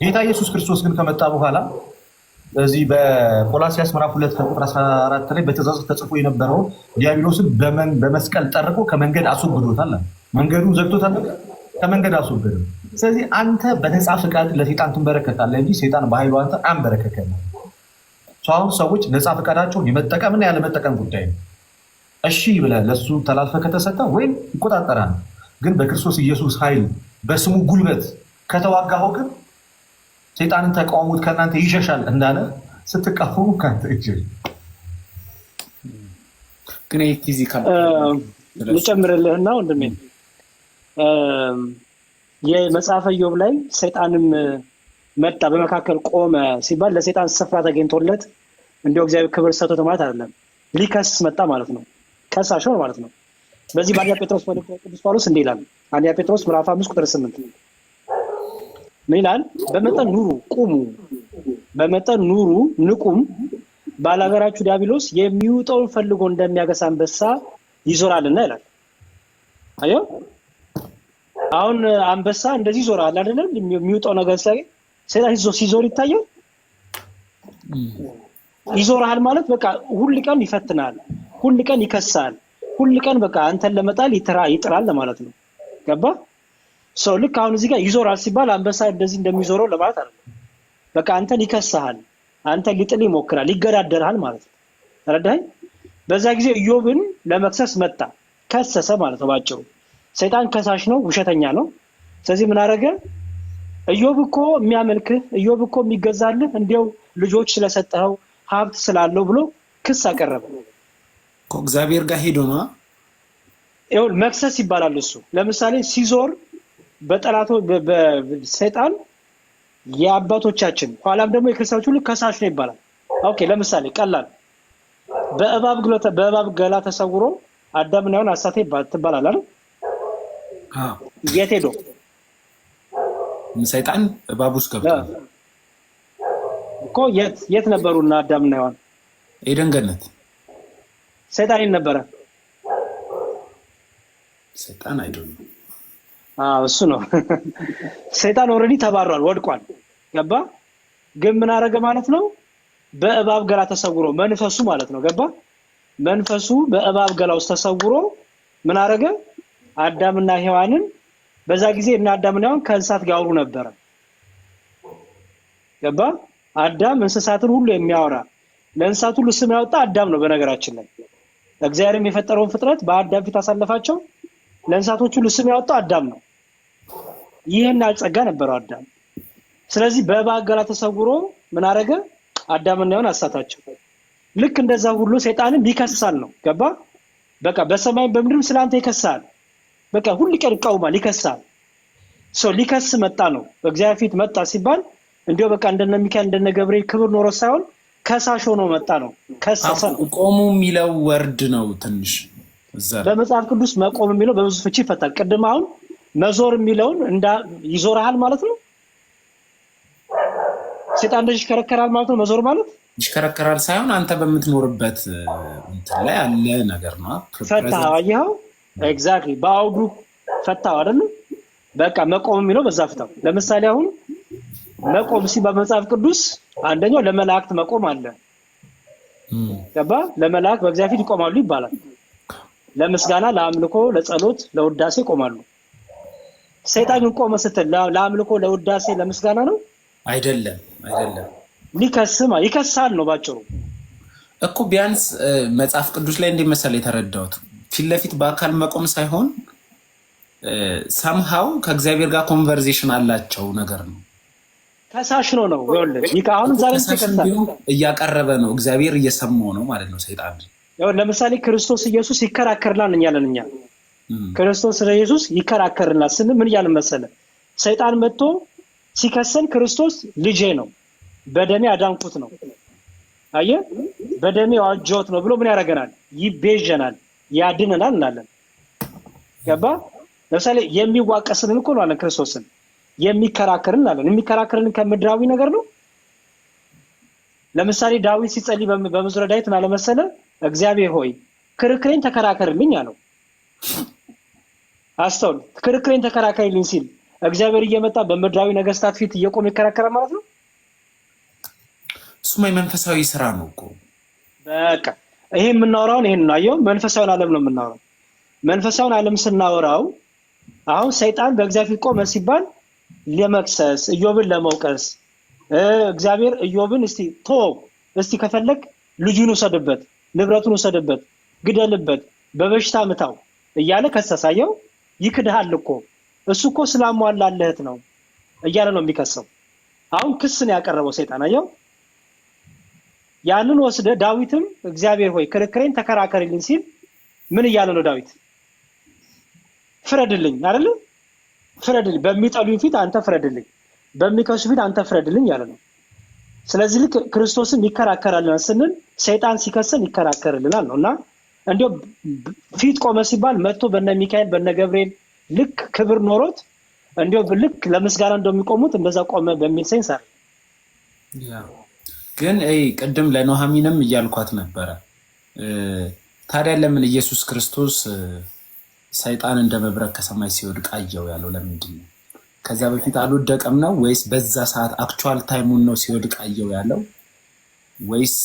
Speaker 1: ጌታ ኢየሱስ ክርስቶስ ግን ከመጣ በኋላ በዚህ በቆላሲያስ ምዕራፍ 2 ከቁጥር 14 ላይ በትእዛዝ ተጽፎ የነበረውን ዲያብሎስን በመስቀል ጠርቆ ከመንገድ አስወግዶታል። መንገዱን ዘግቶታል፣ ከመንገድ አስወግዶ። ስለዚህ አንተ በነፃ ፈቃድ ለሰይጣን ትንበረከካለህ እንጂ ሰይጣን በኃይሉ አንተ አንበረከከም። አሁን ሰዎች ነፃ ፈቃዳቸውን የመጠቀምና ያለመጠቀም ጉዳይ ነው። እሺ ብለህ ለሱ ተላልፈህ ከተሰጠ ወይም ይቆጣጠራል። ግን በክርስቶስ ኢየሱስ ኃይል በስሙ ጉልበት ከተዋጋኸው ግን ሰይጣንን ተቃውሙት ከእናንተ ይሸሻል እንዳለ ስትቃወሙ ከአንተ ይችል።
Speaker 3: ግን ፊዚካል
Speaker 2: ልጨምርልህና ወንድሜ የመጽሐፈ ኢዮብ ላይ ሰይጣንም መጣ በመካከል ቆመ ሲባል ለሰይጣን ስፍራ ተገኝቶለት እንዲያው እግዚአብሔር ክብር ሰጥቶት ማለት አይደለም። ሊከስ መጣ ማለት ነው። ከሳሽ ነው ማለት ነው። በዚህ በአንደኛ ጴጥሮስ መልእክት ቅዱስ ጳውሎስ እንዲህ ይላል። አንደኛ ጴጥሮስ ምዕራፍ 5 ቁጥር 8 ምን ይላል? በመጠን ኑሩ፣ ቁሙ፣ በመጠን ኑሩ፣ ንቁም። ባላገራችሁ ዲያብሎስ የሚውጠውን ፈልጎ እንደሚያገሳ አንበሳ ይዞራልና ይላል። አዮ አሁን አንበሳ እንደዚህ ይዞራል አይደል? የሚውጠው ነገር ሰይጣን ሲዞር ይታያል። ይዞራል ማለት በቃ ሁሉ ቀን ይፈትናል፣ ሁሉ ቀን ይከሳል፣ ሁሉ ቀን በቃ አንተን ለመጣል ይጥራል ለማለት ነው። ገባ? ሰው ልክ አሁን እዚህ ጋር ይዞራል ሲባል አንበሳ እንደዚህ እንደሚዞረው ለማለት አይደለም። በቃ አንተን ይከሳሃል፣ አንተን ሊጥል ይሞክራል፣ ይገዳደርሃል ማለት ነው። ተረዳኸኝ? በዛ ጊዜ ኢዮብን ለመክሰስ መጣ፣ ከሰሰ ማለት ነው ባጭሩ። ሰይጣን ከሳሽ ነው፣ ውሸተኛ ነው። ስለዚህ ምን አደረገ? ኢዮብ እኮ የሚያመልክህ፣ ኢዮብ እኮ የሚገዛልህ እንዲያው ልጆች ስለሰጠኸው ሀብት ስላለው ብሎ ክስ አቀረበ።
Speaker 3: እግዚአብሔር ጋር ሄዶ ነው
Speaker 2: ይሁን መክሰስ ይባላል እሱ። ለምሳሌ ሲዞር በጠላቶ በሰይጣን የአባቶቻችን ኋላም ደግሞ የክርስቲያኖች ሁሉ ከሳሽ ነው ይባላል። ኦኬ ለምሳሌ ቀላል በእባብ ገላ ተሰውሮ አዳምና ሔዋን አሳተ ትባላል አይደል? የት ሄዶ
Speaker 3: ሰይጣን እባብ ውስጥ ገብቶ
Speaker 2: እኮ የት ነበሩና አዳምና ሔዋን?
Speaker 3: ኤደን ገነት።
Speaker 2: ሰይጣን ነበረ።
Speaker 3: ሰይጣን አይደለም።
Speaker 2: እሱ ነው። ሰይጣን ኦልሬዲ ተባሯል፣ ወድቋል። ገባ? ግን ምን አደረገ ማለት ነው? በእባብ ገላ ተሰውሮ መንፈሱ ማለት ነው። ገባ? መንፈሱ በእባብ ገላ ውስጥ ተሰውሮ ምን አደረገ? አዳምና ሔዋንን በዛ ጊዜ እና አዳምና ሔዋን ከእንስሳት ጋር አውሩ ነበረ። ገባ? አዳም እንስሳትን ሁሉ የሚያወራ ለእንስሳት ሁሉ ስም ያወጣ አዳም ነው በነገራችን ላይ። እግዚአብሔርም የፈጠረውን ፍጥረት በአዳም ፊት አሳለፋቸው። ለእንስሳቶቹ ሁሉ ስም ያወጣው አዳም ነው። ይህን ጸጋ ነበረው አዳም። ስለዚህ በእባብ ገላ ተሰውሮ ምን አደረገ? አዳምና ሔዋንን አሳታቸው። ልክ እንደዛ ሁሉ ሰይጣንም ይከሳል ነው። ገባ? በቃ በሰማይ በምድርም ስላንተ ይከሳል። በቃ ሁሉ ቀን ይቃወማል፣ ይከሳል። ሊከስ መጣ ነው። በእግዚአብሔር ፊት መጣ ሲባል እንዲሁ በቃ እንደነ ሚካኤል እንደነ ገብርኤል ክብር ኖሮ ሳይሆን ከሳሽ ሆኖ መጣ ነው። ከሰሰ ነው።
Speaker 3: ቆሙ የሚለው ወርድ ነው ትንሽ
Speaker 2: በመጽሐፍ ቅዱስ መቆም የሚለው በብዙ ፍቺ ይፈታል። ቅድም አሁን መዞር የሚለውን ይዞርሃል ማለት ነው። ሰይጣን እንደዚህ ይሽከረከራል ማለት ነው። መዞር ማለት
Speaker 3: ይሽከረከራል ሳይሆን አንተ በምትኖርበት እንትን ላይ ያለ ነገር ነው።
Speaker 2: ፈታው። አየኸው? ኤግዛክትሊ በአውዱ ፈታው አይደል? በቃ መቆም የሚለው በዛ ፍታው። ለምሳሌ አሁን መቆም ሲባል በመጽሐፍ ቅዱስ አንደኛው ለመላእክት መቆም አለ። ገባ? ለመላእክት በእግዚአብሔር ፊት ይቆማሉ ይባላል። ለምስጋና፣ ለአምልኮ፣ ለጸሎት፣ ለውዳሴ ይቆማሉ። ሰይጣን ቆመ ስትል ለአምልኮ፣ ለውዳሴ፣ ለምስጋና ነው
Speaker 3: አይደለም።
Speaker 2: ይከሳል ነው ባጭሩ
Speaker 3: እኮ። ቢያንስ መጽሐፍ ቅዱስ ላይ እንደመሰለ የተረዳሁት ፊት ለፊት በአካል መቆም ሳይሆን ሰምሃው ከእግዚአብሔር ጋር ኮንቨርሴሽን አላቸው ነገር ነው።
Speaker 2: ከሳሽ ነው ይኸውልህ። አሁን ዛሬ
Speaker 3: እያቀረበ ነው፣ እግዚአብሔር እየሰማው ነው ማለት ነው ሰይጣን።
Speaker 2: ለምሳሌ ክርስቶስ ኢየሱስ ይከራከርናል እኛ ክርስቶስ ኢየሱስ ይከራከርናል ስንል ምን እያልን መሰለ? ሰይጣን መጥቶ ሲከሰን ክርስቶስ ልጄ ነው በደሜ አዳንኩት ነው። አየህ? በደሜ ዋጀሁት ነው ብሎ ምን ያደርገናል? ይቤዠናል፣ ያድነናል እንላለን። ገባ? ለምሳሌ የሚዋቀስልን እኮ ነው አለን ክርስቶስን። የሚከራከርን አለን። የሚከራከርን ከምድራዊ ነገር ነው። ለምሳሌ ዳዊት ሲጸልይ በመዝሙረ ዳዊት ምን አለ መሰለ? እግዚአብሔር ሆይ ክርክሬን ተከራከርልኝ አለው። አስተውል። ክርክሬን ተከራከርልኝ ሲል እግዚአብሔር እየመጣ በምድራዊ ነገስታት ፊት እየቆመ ይከራከራል ማለት ነው።
Speaker 3: እሱማ የመንፈሳዊ ስራ ነው እኮ።
Speaker 2: በቃ ይሄ የምናወራውን ይሄን ነው። አየው? መንፈሳዊን ዓለም ነው የምናወራው። መንፈሳዊን ዓለም ስናወራው አሁን ሰይጣን በእግዚአብሔር ፊት ቆመ ሲባል ለመክሰስ ኢዮብን ለመውቀስ እግዚአብሔር ኢዮብን እስቲ ከፈለክ ልጁን ውሰድበት፣ ንብረቱን ውሰድበት፣ ግደልበት፣ በበሽታ ምታው እያለ ከሰሳየው። ይክድሃል እኮ እሱ እኮ ስላሟላለህት ነው እያለ ነው የሚከሰው። አሁን ክስ ነው ያቀረበው ሰይጣን። አየው? ያንን ወስደ ዳዊትም እግዚአብሔር ሆይ ክርክሬን ተከራከርልኝ ሲል ምን እያለ ነው ዳዊት? ፍረድልኝ አይደል? ፍረድልኝ፣ በሚጠሉኝ ፊት አንተ ፍረድልኝ፣ በሚከሱ ፊት አንተ ፍረድልኝ ያለ ነው። ስለዚህ ልክ ክርስቶስን ይከራከራልና ስንል ሰይጣን ሲከሰን ይከራከርልናል ነውና እንዲያው ፊት ቆመ ሲባል መጥቶ በነ ሚካኤል በነ ገብርኤል ልክ ክብር ኖሮት እንዲያው ልክ ለምስጋና እንደሚቆሙት እንደዛ ቆመ በሚል ሴንስ አይደል?
Speaker 3: ግን ቅድም ለኑሃሚንም እያልኳት ነበረ። ታዲያ ለምን ኢየሱስ ክርስቶስ ሰይጣን እንደ መብረቅ ከሰማይ ሲወድቅ አየው ያለው ለምንድን ነው? ከዛ በፊት አልወደቀም ነው ወይስ በዛ ሰዓት አክቹዋል ታይሙን ነው ሲወድቅ አየው ያለው ወይስ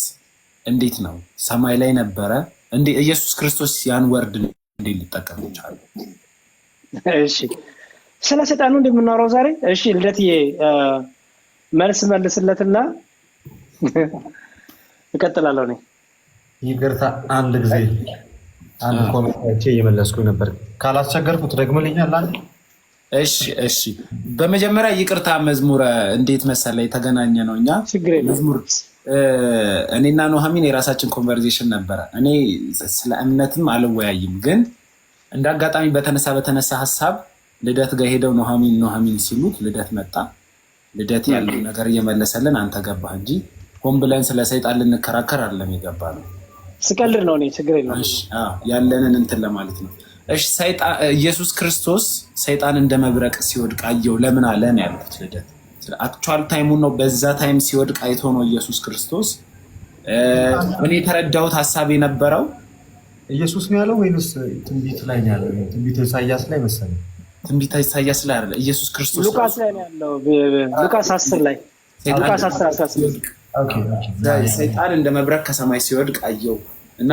Speaker 3: እንዴት ነው? ሰማይ ላይ ነበረ እንዴ? ኢየሱስ ክርስቶስ ያን ወርድ እንዴት ሊጠቀም ይችላል?
Speaker 2: እሺ፣ ስለ ሰይጣን ነው እንደምናወራው ዛሬ። እሺ፣ ልደትዬ መልስለትና እቀጥላለሁ ነኝ።
Speaker 1: ይቅርታ አንድ ጊዜ አንድ ኮሜንት እየመለስኩኝ ነበር። ካላስቸገርኩት ደግሞልኛል አንድ።
Speaker 3: እሺ በመጀመሪያ ይቅርታ። መዝሙር እንዴት መሰለ የተገናኘ ነው እኛ መዝሙር እኔና ኑሃሚን የራሳችን ኮንቨርሴሽን ነበረ። እኔ ስለ እምነትም አልወያይም፣ ግን እንደ አጋጣሚ በተነሳ ሀሳብ ልደት ጋር ሄደው ኑሃሚን ሲሉት ልደት መጣ። ልደት ያለው ነገር እየመለሰልን አንተ ገባህ እንጂ ሆን ብለን ስለ ሰይጣን ልንከራከር አይደለም የገባ ነው።
Speaker 2: ስቀልድ ነው። እኔ ችግር የለም
Speaker 3: ያለንን እንትን ለማለት ነው። እሺ ኢየሱስ ክርስቶስ ሰይጣን እንደ መብረቅ ሲወድቅ አየው ለምን አለ ነው ያልኩት። ልደት አክቹዋል ታይሙን ነው በዛ ታይም ሲወድቅ አይቶ ነው ኢየሱስ ክርስቶስ። እኔ የተረዳሁት ሀሳብ የነበረው
Speaker 1: ኢየሱስ ነው ያለው ወይስ ትንቢት ላይ ነው ያለው? ትንቢት ኢሳይያስ ላይ መሰለኝ።
Speaker 3: ትንቢት ኢሳይያስ ላይ አይደለ? ኢየሱስ ክርስቶስ
Speaker 2: ሉቃስ ላይ ነው ያለው። ሉቃስ 10 ላይ ሉቃስ 10:18
Speaker 3: ሰይጣን እንደ መብረቅ ከሰማይ ሲወድቅ አየው እና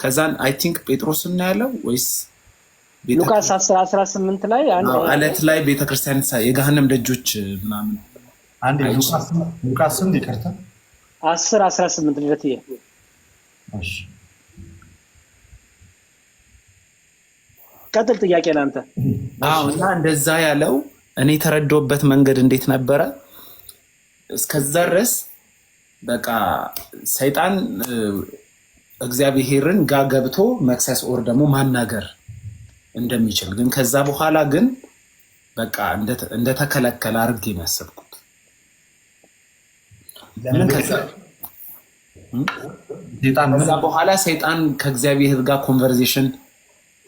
Speaker 3: ከዛን አይ ቲንክ ጴጥሮስ እና ያለው ወይስ
Speaker 2: ሉቃስ 10:18 ላይ
Speaker 3: አለት ላይ ቤተክርስቲያን የገሃነም ደጆች ምናምን
Speaker 1: አንድ ሉቃስ ስንት ይቀርታ
Speaker 2: 10:18 ልደትዬ።
Speaker 1: እሺ
Speaker 2: ቀጥል ጥያቄ ላንተ።
Speaker 3: እና እንደዛ ያለው እኔ የተረዳሁበት መንገድ እንዴት ነበረ? እስከዛ ድረስ በቃ ሰይጣን እግዚአብሔርን ጋር ገብቶ መክሰስ ኦር ደግሞ ማናገር እንደሚችል ግን ከዛ በኋላ ግን በቃ እንደተከለከለ አድርጌ ነው ያሰብኩት። ለምን ከዛ በኋላ ሰይጣን ከእግዚአብሔር ጋር ኮንቨርሴሽን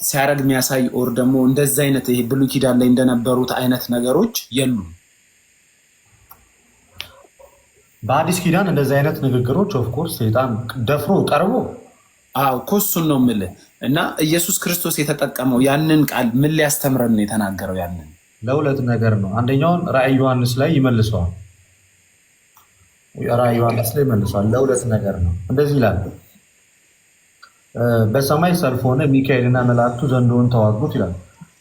Speaker 3: ሲያደርግ የሚያሳይ ኦር ደግሞ እንደዛ አይነት ይሄ ብሉይ ኪዳን ላይ እንደነበሩት አይነት ነገሮች የሉም።
Speaker 1: በአዲስ ኪዳን እንደዚህ አይነት ንግግሮች ኦፍኮርስ ሰይጣን ደፍሮ ቀርቦ
Speaker 3: እኮ እሱን ነው የምልህ። እና ኢየሱስ ክርስቶስ የተጠቀመው ያንን ቃል ምን ሊያስተምረን ነው የተናገረው? ያንን
Speaker 1: ለሁለት ነገር ነው። አንደኛውን ራዕይ ዮሐንስ ላይ ይመልሰዋል። ራዕይ ዮሐንስ ላይ ይመልሰዋል። ለሁለት ነገር ነው። እንደዚህ ይላል፣ በሰማይ ሰልፍ ሆነ፣ ሚካኤልና መላእክቱ ዘንዶውን ተዋጉት ይላል።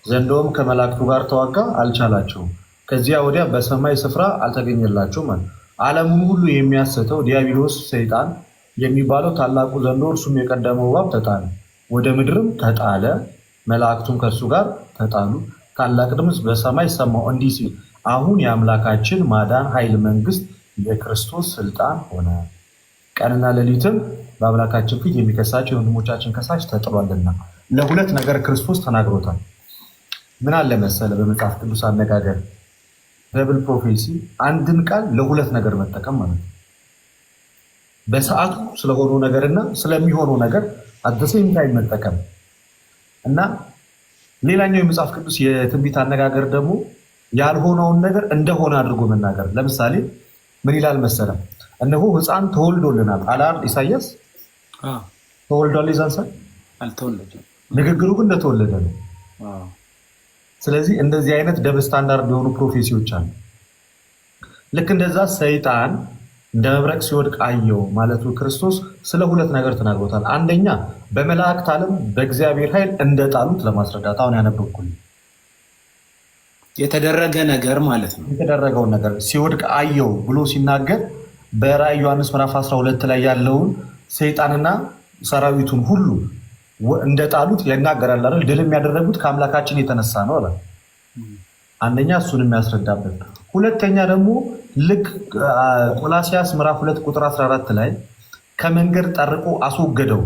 Speaker 1: ዘንዶውም ከመላእክቱ ጋር ተዋጋ፣ አልቻላቸውም። ከዚያ ወዲያ በሰማይ ስፍራ አልተገኘላቸውም ማለት። ዓለሙን ሁሉ የሚያስተው ዲያብሎስ ሰይጣን የሚባለው ታላቁ ዘንዶ እርሱም የቀደመው እባብ ተጣለ፣ ወደ ምድርም ተጣለ፣ መላእክቱም ከእርሱ ጋር ተጣሉ። ታላቅ ድምፅ በሰማይ ሰማሁ እንዲህ ሲል፣ አሁን የአምላካችን ማዳን ኃይል፣ መንግስት፣ የክርስቶስ ስልጣን ሆነ። ቀንና ሌሊትም በአምላካችን ፊት የሚከሳቸው የወንድሞቻችን ከሳሽ ተጥሏልና። ለሁለት ነገር ክርስቶስ ተናግሮታል። ምን አለ መሰለ በመጽሐፍ ቅዱስ አነጋገር ደብል ፕሮፌሲ አንድን ቃል ለሁለት ነገር መጠቀም ማለት ነው። በሰዓቱ ስለሆነው ነገርና ስለሚሆነው ነገር አደሴም ታይም መጠቀም እና ሌላኛው የመጽሐፍ ቅዱስ የትንቢት አነጋገር ደግሞ ያልሆነውን ነገር እንደሆነ አድርጎ መናገር። ለምሳሌ ምን ይላል መሰለ? እነሆ ሕፃን ተወልዶልናል አላር ኢሳያስ ተወልዷል። ይዛንሳ
Speaker 3: አልተወለደም፣
Speaker 1: ንግግሩ ግን እንደተወለደ ነው። ስለዚህ እንደዚህ አይነት ደብል ስታንዳርድ የሆኑ ፕሮፌሲዎች አሉ። ልክ እንደዛ ሰይጣን እንደ መብረቅ ሲወድቅ አየው ማለቱ ክርስቶስ ስለ ሁለት ነገር ተናግሮታል። አንደኛ በመላእክት ዓለም በእግዚአብሔር ኃይል እንደጣሉት ለማስረዳት አሁን ያነበብኩልህ
Speaker 3: የተደረገ ነገር ማለት ነው።
Speaker 1: የተደረገውን ነገር ሲወድቅ አየው ብሎ ሲናገር በራዕይ ዮሐንስ ምዕራፍ 12 ላይ ያለውን ሰይጣንና ሰራዊቱን ሁሉ እንደጣሉት ይናገራል አይደል? ድል የሚያደረጉት ከአምላካችን የተነሳ ነው አለ። አንደኛ እሱን የሚያስረዳበት። ሁለተኛ ደግሞ ልክ ቆላሲያስ ምዕራፍ 2 ቁጥር 14 ላይ ከመንገድ ጠርቆ አስወገደው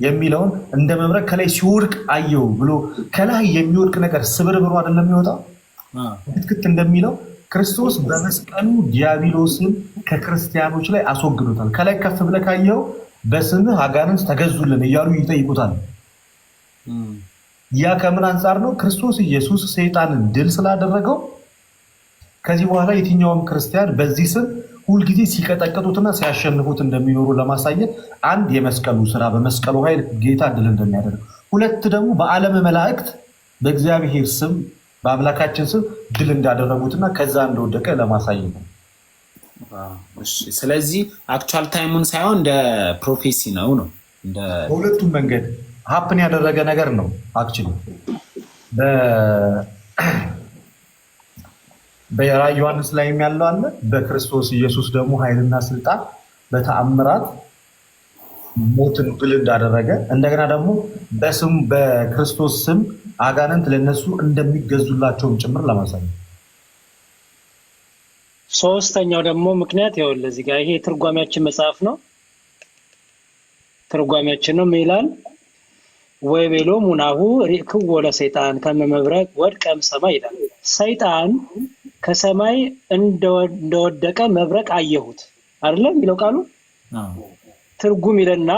Speaker 1: የሚለውን እንደ መብረቅ ከላይ ሲወድቅ አየው ብሎ ከላይ የሚወድቅ ነገር ስብርብሩ አይደለም የሚወጣው ክትክት እንደሚለው ክርስቶስ በመስቀሉ ዲያብሎስን ከክርስቲያኖች ላይ አስወግዶታል። ከላይ ከፍ ብለህ ካየው በስምህ አጋንንት ተገዙልን እያሉ ይጠይቁታል። ያ ከምን አንጻር ነው? ክርስቶስ ኢየሱስ ሰይጣንን ድል ስላደረገው ከዚህ በኋላ የትኛውም ክርስቲያን በዚህ ስም ሁልጊዜ ሲቀጠቅጡትና ሲያሸንፉት እንደሚኖሩ ለማሳየት አንድ የመስቀሉ ስራ በመስቀሉ ኃይል ጌታ ድል እንደሚያደርግ፣ ሁለት ደግሞ በዓለመ መላእክት በእግዚአብሔር ስም በአምላካችን ስም ድል እንዳደረጉትና ከዛ እንደወደቀ ለማሳየት ነው።
Speaker 3: ስለዚህ አክቹዋል ታይሙን ሳይሆን እንደ ፕሮፌሲ ነው ነው
Speaker 1: በሁለቱም መንገድ ሀፕን ያደረገ ነገር ነው። አክቹዋሊ በራዕይ ዮሐንስ ላይም ያለው አለ። በክርስቶስ ኢየሱስ ደግሞ ኃይልና ስልጣን በተአምራት ሞትን ድል እንዳደረገ እንደገና ደግሞ በስም በክርስቶስ ስም አጋንንት ለነሱ እንደሚገዙላቸውም ጭምር ለማሳየት።
Speaker 2: ሶስተኛው ደግሞ ምክንያት ይኸውልህ እዚህ ጋር ይሄ ትርጓሜያችን መጽሐፍ ነው። ትርጓሜያችን ነው ይላል ወይ ቤሎ ሙናሁ ሪክዎ ለሰይጣን ከመመብረቅ ወድቀም ሰማይ ይላል። ሰይጣን ከሰማይ እንደወደቀ መብረቅ አየሁት አይደለም የሚለው ቃሉ። ትርጉም ይለና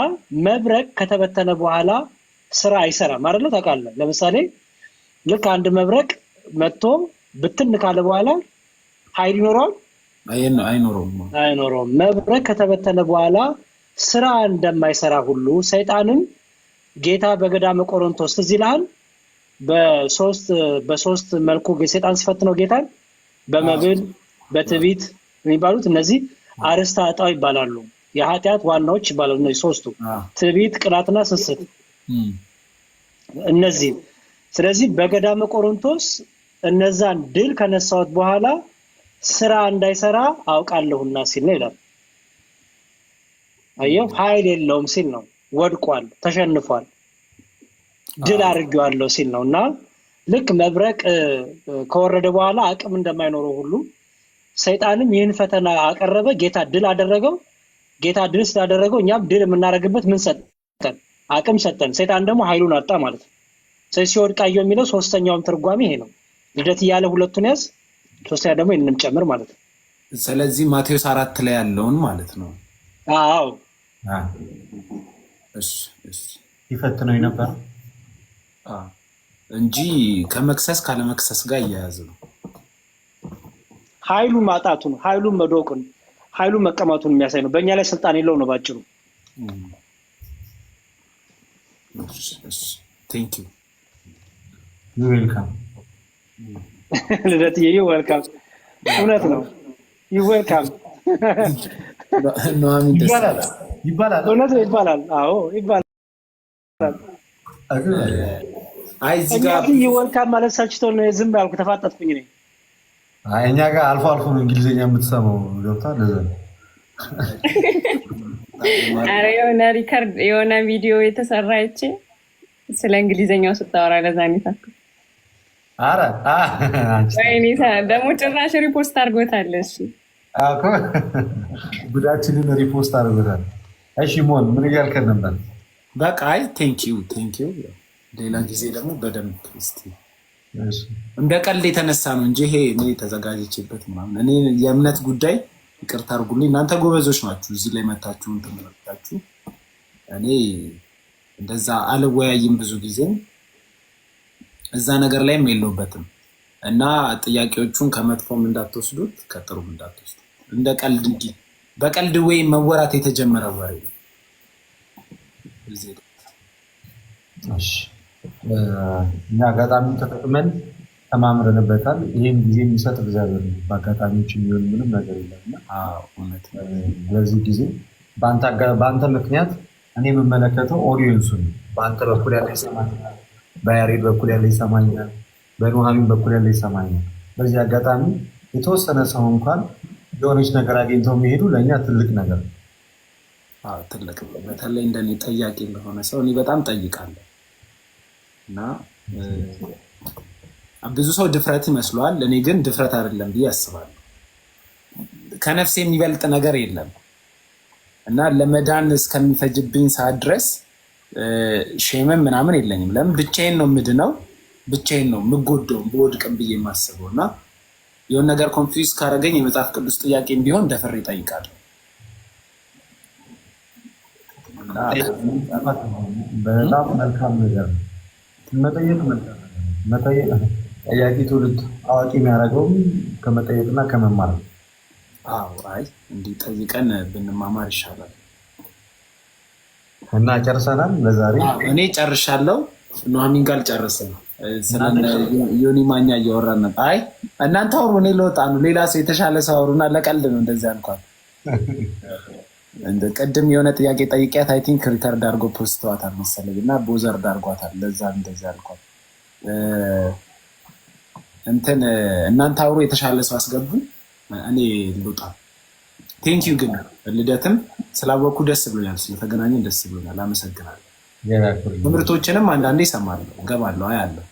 Speaker 2: መብረቅ ከተበተነ በኋላ ስራ አይሰራም አይደለ? ታውቃለህ። ለምሳሌ ልክ አንድ መብረቅ መጥቶ ብትን ካለ በኋላ ኃይል ይኖረዋል? አይኖረውም። መብረቅ ከተበተነ በኋላ ስራ እንደማይሰራ ሁሉ ሰይጣንም ጌታ በገዳመ ቆሮንቶስ ትዝ ይልሃል? በሶስት መልኩ ሰይጣን ሲፈትነው ጌታን በመብል በትዕቢት የሚባሉት እነዚህ አርስተ ኃጣው ይባላሉ። የኃጢአት ዋናዎች ይባላሉ እነዚህ ሶስቱ፣ ትዕቢት፣ ቅናትና ስስት እነዚህ። ስለዚህ በገዳመ ቆሮንቶስ እነዛን ድል ከነሳሁት በኋላ ስራ እንዳይሰራ አውቃለሁና ሲል ነው ይላል። አየው፣ ኃይል የለውም ሲል ነው። ወድቋል፣ ተሸንፏል። ድል አድርጌዋለሁ ሲል ነው። እና ልክ መብረቅ ከወረደ በኋላ አቅም እንደማይኖረው ሁሉ ሰይጣንም ይህን ፈተና አቀረበ፣ ጌታ ድል አደረገው። ጌታ ድል ስላደረገው እኛም ድል የምናደርግበት ምን ሰጠን? አቅም ሰጠን። ሰይጣን ደግሞ ኃይሉን አጣ ማለት ነው። ስለዚህ ሲወድቅ አየሁ የሚለው ሶስተኛውም ትርጓሜ ይሄ ነው። ልደት እያለ ሁለቱን ያዝ፣ ሶስተኛ ደግሞ ይህንንም ጨምር ማለት ነው።
Speaker 3: ስለዚህ ማቴዎስ 4 ላይ ያለውን ማለት ነው።
Speaker 2: አዎ
Speaker 1: ይፈትነው ነበር
Speaker 3: እንጂ ከመክሰስ ካለመክሰስ ጋር እያያዝ ነው።
Speaker 2: ኃይሉን ማጣቱን፣ ኃይሉን መዶቁን፣ ኃይሉን መቀማቱን የሚያሳይ ነው። በእኛ ላይ ስልጣን የለው ነው ባጭሩ።
Speaker 3: ቴንክ
Speaker 1: ዩ ዌልካም
Speaker 2: ልደትዬ፣ ዩ ዌልካም። እውነት ነው፣ ዩ ዌልካም
Speaker 1: ይባላል።
Speaker 2: እውነት ነው ይባላል። አዎ ይባላል።
Speaker 3: አይ እዚህ ጋር
Speaker 2: ዩ ዌልካም ማለት ሰልችቶን ዝም ያልኩ ተፋጠጥኩኝ ነኝ።
Speaker 1: እኛ ጋር አልፎ አልፎ ነው እንግሊዝኛ የምትሰማው ገብቷል።
Speaker 4: ኧረ የሆነ ሪከርድ የሆነ ቪዲዮ የተሰራ አይቼ ስለ እንግሊዝኛው ስታወራ ለዛ ነው የታልኩት።
Speaker 1: ኧረ
Speaker 4: ወይኔ ደግሞ ጭራሽ ሪፖስት አድርጎታል። እሺ
Speaker 1: ጉዳችንን ሪፖስት አድርጎታል። እሺ ሞን ምን እያልከን ነበር?
Speaker 3: በቃ አይ ቴንኪው ሌላ ጊዜ ደግሞ በደንብ እስኪ እንደ ቀልድ የተነሳ ነው እንጂ ይሄ እኔ ተዘጋጅቼበት ምናምን እኔ የእምነት ጉዳይ ይቅርታ አድርጉልኝ። እናንተ ጎበዞች ናችሁ እዚህ ላይ መታችሁን ተመለከታችሁ። እኔ እንደዛ አልወያይም ብዙ ጊዜ እዛ ነገር ላይም የለውበትም እና ጥያቄዎቹን ከመጥፎም እንዳትወስዱት ከጥሩም እንዳትወስዱት። እንደ ቀልድ እንጂ በቀልድ ወይ መወራት የተጀመረ ወሬ ነው።
Speaker 1: እኛ አጋጣሚ ተጠቅመን ተማምረንበታል። ይህም ጊዜ የሚሰጥ እግዚአብሔር ነው። በአጋጣሚዎች የሚሆን ምንም ነገር የለም። በዚህ ጊዜ በአንተ ምክንያት እኔ የምመለከተው ኦዲየንሱን በአንተ በኩል ያለ ይሰማኛል፣ በያሬድ በኩል ያለ ይሰማኛል፣ በኑሃሚን በኩል ያለ ይሰማኛል። በዚህ አጋጣሚ የተወሰነ ሰው እንኳን የሆነች ነገር አግኝተው የሚሄዱ ለእኛ ትልቅ ነገር ነው።
Speaker 3: ትልቅ በተለይ እንደኔ ጠያቂ እንደሆነ ሰው እኔ በጣም ጠይቃለሁ እና ብዙ ሰው ድፍረት ይመስለዋል። እኔ ግን ድፍረት አይደለም ብዬ አስባለሁ። ከነፍሴ የሚበልጥ ነገር የለም እና ለመዳን እስከሚፈጅብኝ ሰዓት ድረስ ሼምም ምናምን የለኝም። ለምን ብቻዬን ነው የምድነው፣ ብቻዬን ነው የምጎደውም በወድቅም ብዬ የማስበው እና የሆነ ነገር ኮንፊውዝ ካደረገኝ የመጽሐፍ ቅዱስ ጥያቄም ቢሆን ደፍሬ እጠይቃለሁ።
Speaker 1: በጣም መልካም ነገር ነው መጠየቅ። መጠየቅ ጠያቂ ትውልድ አዋቂ የሚያደርገውም ከመጠየቅና ከመማር ነው።
Speaker 3: አይ እንዲህ ጠይቀን ብንማማር ይሻላል።
Speaker 1: እና ጨርሰናል ለዛሬ።
Speaker 3: እኔ ጨርሻለሁ። ኑሃሚን ጋር አልጨረስም። ስለ ዮኒ ማኛ እያወራን ነበር። አይ እናንተ አውሩ፣ እኔ ልወጣ ነው። ሌላ ሰው የተሻለ ሰው አውሩና ለቀልድ ነው እንደዚህ አልኳት። ቅድም የሆነ ጥያቄ ጠይቂያት አይ ቲንክ ሪከርድ አድርጎ ፖስተዋታል መሰለኝ እና ቦዘርድ አድርጓታል። ለዛ እንደዚህ አልኳት። እንትን እናንተ አውሩ፣ የተሻለ ሰው አስገቡ፣ እኔ ልውጣ። ቴንኪዩ። ግን ልደትም ስላወኩ ደስ ብሎኛል፣ ስለተገናኘን ደስ ብሎኛል። አመሰግናለሁ። ትምህርቶችንም አንዳንዴ እሰማለሁ፣ እገባለሁ፣ አያለሁ።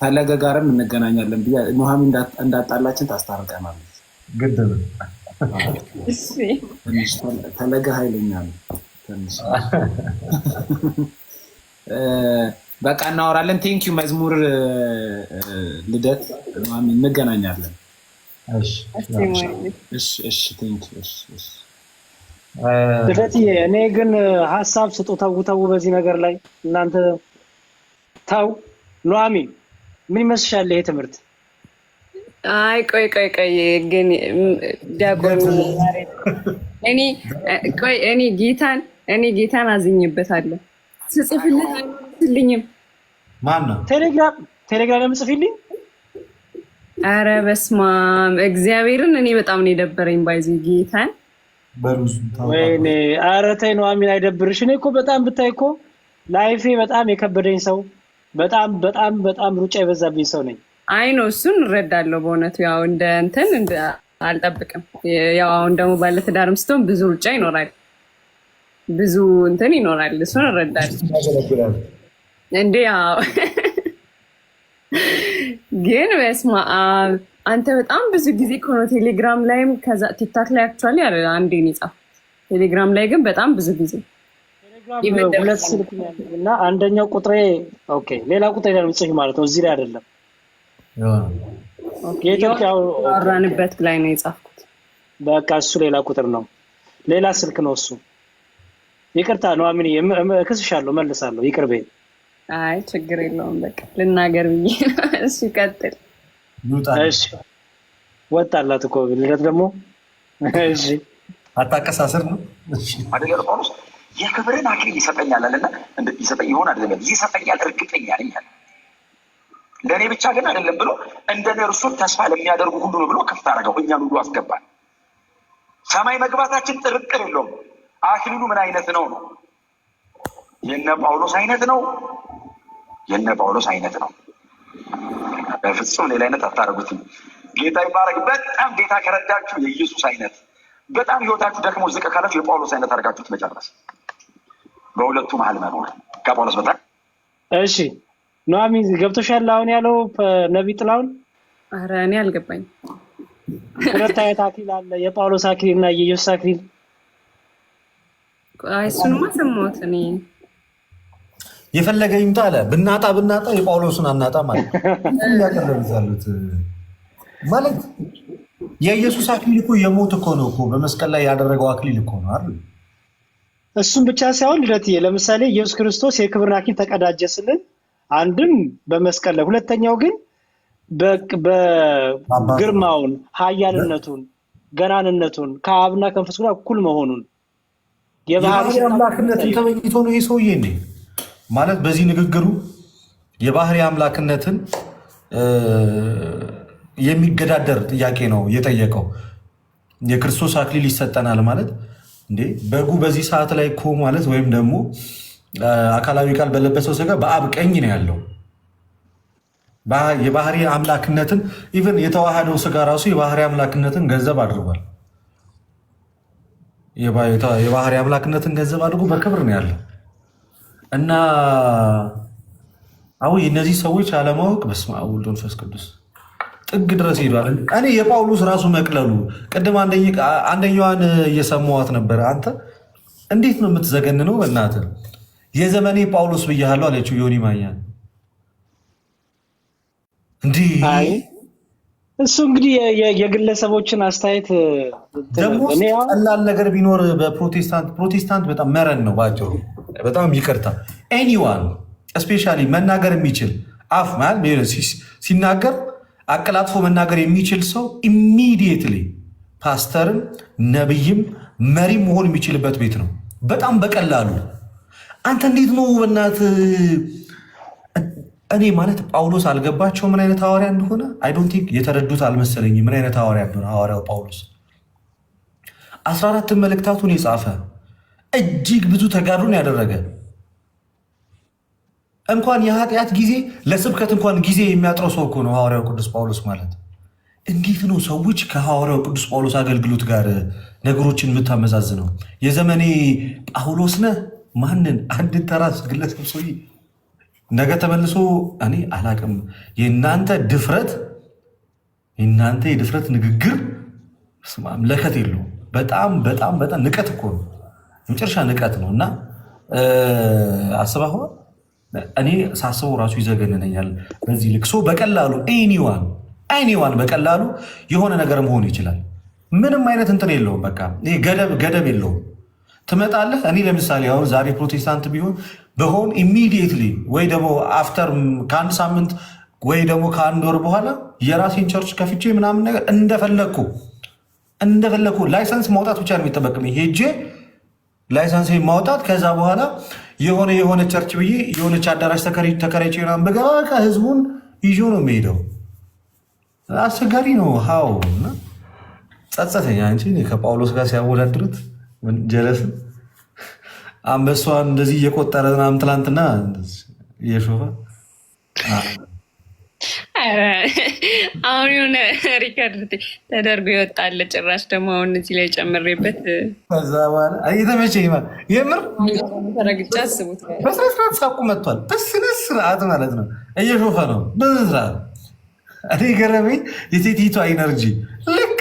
Speaker 3: ፈለገ ጋርም እንገናኛለን ብዬ ኑሃሚን እንዳጣላችን ታስታርቀናለች።
Speaker 1: ግድ ነው።
Speaker 3: ፈለገ ኃይለኛ ነው ትንሽ። በቃ እናወራለን። ቴንኪዩ። መዝሙር ልደት እንገናኛለን።
Speaker 2: ልደትዬ፣ እኔ ግን ሀሳብ ስጡ። ተው በዚህ ነገር ላይ እናንተ ተው። ኑሃሚን ምን ይመስልሻል ይሄ ትምህርት?
Speaker 4: አይ ቆይ ግን ዲያቆን እኔ ጌታን አዝኝበታለሁ። ስጽፍልህ አይመስልኝም።
Speaker 1: ማን ነው?
Speaker 2: ቴሌግራም የምጽፍልኝ?
Speaker 4: አረ በስመ አብ እግዚአብሔርን እኔ በጣም ነው የደበረኝ። ባይዚ ጌታን
Speaker 2: ወይኔ፣ ኧረ ተይ ኑሃሚን አይደብርሽ። እኔ እኮ በጣም ብታይ እኮ ላይፌ በጣም የከበደኝ ሰው፣ በጣም ሩጫ የበዛብኝ ሰው ነኝ።
Speaker 4: አይ ነው እሱን እረዳለሁ በእውነቱ። ያው እንደ እንትን አልጠብቅም። ያው አሁን ደግሞ ባለትዳርም ስትሆን ብዙ ሩጫ ይኖራል። ብዙ እንትን ይኖራል። እሱን እረዳለሁ እንዴ። ያው ግን በስመ አብ አንተ በጣም ብዙ ጊዜ ከሆነ ቴሌግራም ላይም ከዛ ቲክታክ ላይ አክቹዋሊ አንዴ ነው የጻፍኩት። ቴሌግራም ላይ ግን በጣም ብዙ ጊዜ
Speaker 2: ሁለት ስልክ እና አንደኛው ቁጥሬ ኦኬ፣ ሌላ ቁጥሬ ነው ጽፍ ማለት ነው። እዚህ ላይ አይደለም። ኦኬ፣ የኢትዮጵያው
Speaker 4: አወራንበት ላይ ነው የጻፍኩት።
Speaker 2: በቃ እሱ ሌላ ቁጥር ነው፣ ሌላ ስልክ ነው እሱ። ይቅርታ ነው አሚኒ፣ እከስሻለሁ፣ መልሳለሁ። ይቅር በይ።
Speaker 4: አይ ችግር የለውም። በቃ ልናገር ብዬ ነው። እሺ ቀጥል።
Speaker 2: እሺ ወጣላት እኮ ልደት ደግሞ። እሺ
Speaker 1: አታቀሳሰር ነው
Speaker 5: አይደል? ጳውሎስ የክብርን አክሊል ይሰጠኛል አለና ይሰጠኝ ይሆን አይደለም? ይሰጠኛል፣ እርግጠኛ ነኝ አለ። ለእኔ ብቻ ግን አይደለም ብሎ እንደኔ እርሱን ተስፋ ለሚያደርጉ ሁሉ ነው ብሎ ክፍት አደረገው። እኛን ሁሉ አስገባል። ሰማይ መግባታችን ጥርጥር የለውም። አክሊሉ ምን አይነት ነው ነው? የነ ጳውሎስ አይነት ነው። የነ ጳውሎስ አይነት ነው። በፍጹም ሌላ አይነት አታደርጉትም። ጌታ ይባረክ። በጣም ጌታ ከረዳችሁ የኢየሱስ አይነት፣ በጣም ህይወታችሁ ደክሞ ዝቅ ካላችሁ የጳውሎስ አይነት አድርጋችሁት መጨረስ። በሁለቱ መሀል መኖር ከጳውሎስ በጣም
Speaker 2: እሺ። ኑሐሚ ገብቶሻል አሁን ያለው ነቢይ ጥላሁን?
Speaker 4: ኧረ እኔ አልገባኝም።
Speaker 2: ሁለት አይነት አክሊል አለ፣ የጳውሎስ አክሊል እና የኢየሱስ አክሊል።
Speaker 4: አይ እሱንማ ሰማሁት እኔ።
Speaker 1: የፈለገ ይምጣ አለ። ብናጣ የጳውሎስን አናጣ ማለት ያቀረብዛሉት ማለት የኢየሱስ አክሊል እኮ የሞት እኮ ነው እኮ በመስቀል ላይ ያደረገው አክሊል እኮ ነው አይደል?
Speaker 2: እሱም ብቻ ሳይሆን ልደትዬ፣ ለምሳሌ ኢየሱስ ክርስቶስ የክብርን አክሊል ተቀዳጀ ስልን አንድም በመስቀል ላይ፣ ሁለተኛው ግን በግርማውን ኃያልነቱን ገናንነቱን ከአብና ከመንፈስ ጋር እኩል መሆኑን
Speaker 1: የባህሪ አምላክነትን ተመኝቶ ነው ይሄ ሰውዬ እንዴ ማለት በዚህ ንግግሩ የባህሪ አምላክነትን የሚገዳደር ጥያቄ ነው የጠየቀው። የክርስቶስ አክሊል ይሰጠናል ማለት እንዴ በጉ በዚህ ሰዓት ላይ እኮ ማለት ወይም ደግሞ አካላዊ ቃል በለበሰው ስጋ በአብ ቀኝ ነው ያለው። የባህሪ አምላክነትን ኢቨን የተዋሃደው ስጋ ራሱ የባህሪ አምላክነትን ገንዘብ አድርጓል። የባህሪ አምላክነትን ገንዘብ አድርጎ በክብር ነው ያለው እና አዎ የእነዚህ ሰዎች አለማወቅ በስመ አብ ወወልድ ወመንፈስ ቅዱስ ጥግ ድረስ ሄዷል። እኔ የጳውሎስ ራሱ መቅለሉ ቅድም አንደኛዋን እየሰማዋት ነበረ። አንተ እንዴት ነው የምትዘገንነው? በእናትህ የዘመኔ ጳውሎስ ብያለሁ አለችው ዮኒ ማኛን። እንዲህ
Speaker 2: እሱ እንግዲህ የግለሰቦችን አስተያየት
Speaker 1: ደግሞ ቀላል ነገር ቢኖር ፕሮቴስታንት በጣም መረን ነው ባጭሩ። በጣም ይቅርታ ኤኒዋን ስፔሻሊ መናገር የሚችል አፍ ማለት ሲናገር አቀላጥፎ መናገር የሚችል ሰው ኢሚዲየትሊ ፓስተርም ነብይም መሪም መሆን የሚችልበት ቤት ነው። በጣም በቀላሉ አንተ እንዴት ነው በእናትህ? እኔ ማለት ጳውሎስ አልገባቸው ምን አይነት ሐዋርያ እንደሆነ አይ ዶንት ቲንክ የተረዱት አልመሰለኝ ምን አይነት ሐዋርያ እንደሆነ ሐዋርያው ጳውሎስ 14 መልእክታቱን የጻፈ እጅግ ብዙ ተጋድሎን ያደረገ እንኳን የኃጢአት ጊዜ ለስብከት እንኳን ጊዜ የሚያጥረው ሰው እኮ ነው ሐዋርያው ቅዱስ ጳውሎስ ማለት። እንዴት ነው ሰዎች ከሐዋርያው ቅዱስ ጳውሎስ አገልግሎት ጋር ነገሮችን የምታመዛዝነው? የዘመኔ ጳውሎስ ነህ ማንን? አንድ ተራስ ግለሰብ ሰውዬ ነገ ተመልሶ እኔ አላቅም። የእናንተ የድፍረት ንግግር ለከት የለውም። በጣም በጣም በጣም ንቀት እኮ ነው፣ የመጨረሻ ንቀት ነው። እና አስበኸዋል? እኔ ሳስበው ራሱ ይዘገንነኛል። በዚህ ልክ ሰው በቀላሉ ኤኒዋን በቀላሉ የሆነ ነገር መሆን ይችላል። ምንም አይነት እንትን የለውም። በቃ ይሄ ገደብ የለውም። ትመጣለህ። እኔ ለምሳሌ አሁን ዛሬ ፕሮቴስታንት ቢሆን በሆን ኢሚዲየትሊ ወይ ደግሞ አፍተር ከአንድ ሳምንት ወይ ደግሞ ከአንድ ወር በኋላ የራሴን ቸርች ከፍቼ ምናምን ነገር እንደፈለኩ ላይሰንስ ማውጣት ብቻ ነው የሚጠበቅብኝ። ሄጄ ላይሰንስ ማውጣት ከዛ በኋላ የሆነ ቸርች ብዬ የሆነች አዳራሽ ተከራይቼ ምናምን በገባ ህዝቡን ይዞ ነው የሚሄደው። አስቸጋሪ ነው። ሀው ጸጸተኛ እንጂ ከጳውሎስ ጋር ሲያወዳድሩት ጀለስን አንበሷን እንደዚህ እየቆጠረ ምናምን ትላንትና እየሾፈ
Speaker 4: አሁን የሆነ ሪከርድ ተደርጎ ይወጣል። ጭራሽ ደግሞ አሁን እዚህ ላይ ጨምሬበት
Speaker 1: ከዛ በኋላ እየተመቸኝ የምር
Speaker 4: ተረግጬ አስቡት።
Speaker 1: በስነ ስርዓት ሳቁ መጥቷል። በስነ ስርዓት ማለት ነው። እየሾፈ ነው በስነ ስርዓት። እኔ ገረመኝ የሴቲቷ ኢነርጂ። ልክ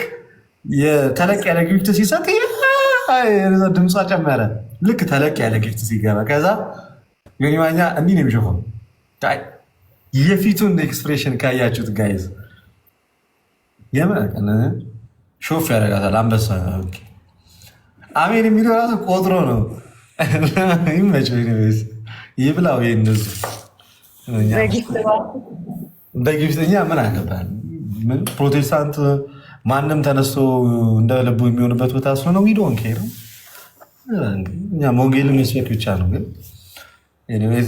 Speaker 1: ተለቅ ያለ ጊፍት ሲሰጥ ድምጿ ጨመረ። ልክ ተለቅ ያለ ጊፍት ሲገባ ከዛ ዮኒ ማኛ እንዲህ ነው የሚሾፈው። የፊቱን ኤክስፕሬሽን ካያችሁት ጋይዝ ሾፍ ያደርጋታል። አንበሳ አሜን የሚለው ራሱ ቆጥሮ ነው። ይመቸው ይብላው። ይህንዙ በጊፍተኛ ምን አገባል? ፕሮቴስታንት ማንም ተነስቶ እንደ ልቡ የሚሆንበት ቦታ ስለሆነ ዊዶን ኬር እኛ ወንጌልን መስበክ ብቻ ነው። ግን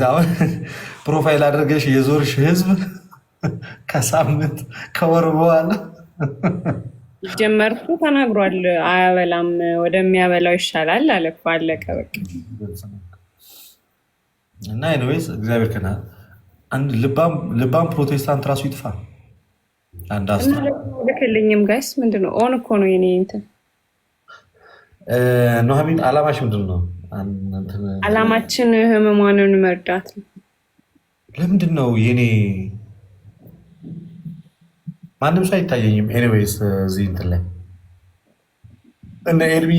Speaker 1: አሁን ፕሮፋይል አድርገሽ የዞርሽ ህዝብ ከሳምንት ከወር በኋላ
Speaker 4: ጀመርኩ ተናግሯል። አያበላም ወደሚያበላው ይሻላል አለ እኮ አለቀ በቃ።
Speaker 1: እና ኤኒዌይስ እግዚአብሔር ከና አንድ ልባም ፕሮቴስታንት ራሱ ይጥፋ። አንድ
Speaker 4: ልክልኝም ጋይስ ምንድነው? ኦን እኮ ነው የኔ እንትን
Speaker 1: ኑሐሚን አላማሽ ምንድን ነው?
Speaker 4: አላማችን ህመሟንን መርዳት ነው።
Speaker 1: ለምንድን ነው የኔ ማንም ሰው አይታየኝም? ኤኒዌይስ እዚህ እንትን ላይ እነ ኤርሚ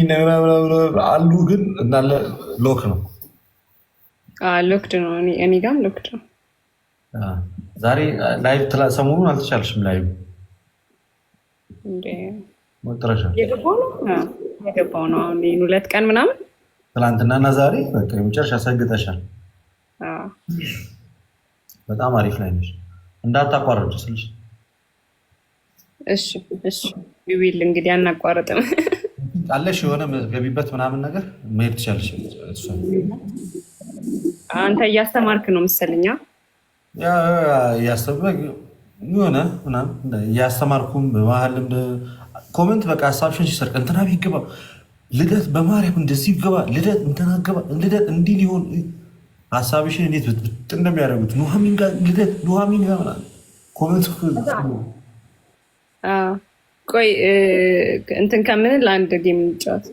Speaker 1: አሉ፣ ግን እንዳለ ሎክ ነው።
Speaker 4: ሎክድ ነው። እኔ ጋርም ሎክድ ነው።
Speaker 1: ዛሬ ላይቭ ሰሞኑን አልተቻልሽም? ላይቭ መጥረሻ
Speaker 4: የገባው ነው። አሁን 2 ቀን ምናምን
Speaker 1: ትላንትናና ዛሬ በቃ የመጨረሻ ሰግጠሻል። በጣም አሪፍ ላይ ነሽ። እንዳታቋረጭ ስልሽ
Speaker 4: እሺ ቢል እንግዲህ አናቋረጥም።
Speaker 1: አለሽ የሆነ ገቢበት ምናምን ነገር መሄድ ትችላለሽ።
Speaker 4: አንተ እያስተማርክ ነው መሰለኛ።
Speaker 1: የሆነ እያስተማርኩም በመሀል ኮመንት በቃ ሀሳብሽን ሲሰርቅ እንትና ቢገባ ልደት በማርያም እንደዚህ ይገባ ልደት እንትና ገባ ልደት እንዲህ ሊሆን ሀሳብሽን እንዴት ብጥ እንደሚያደርጉት ኑሐሚን ጋር ልደት ኑሐሚን ጋር ምናምን ኮመንት
Speaker 4: ቆይ እንትን ከምንል ለአንድ ጌም እንጫወት።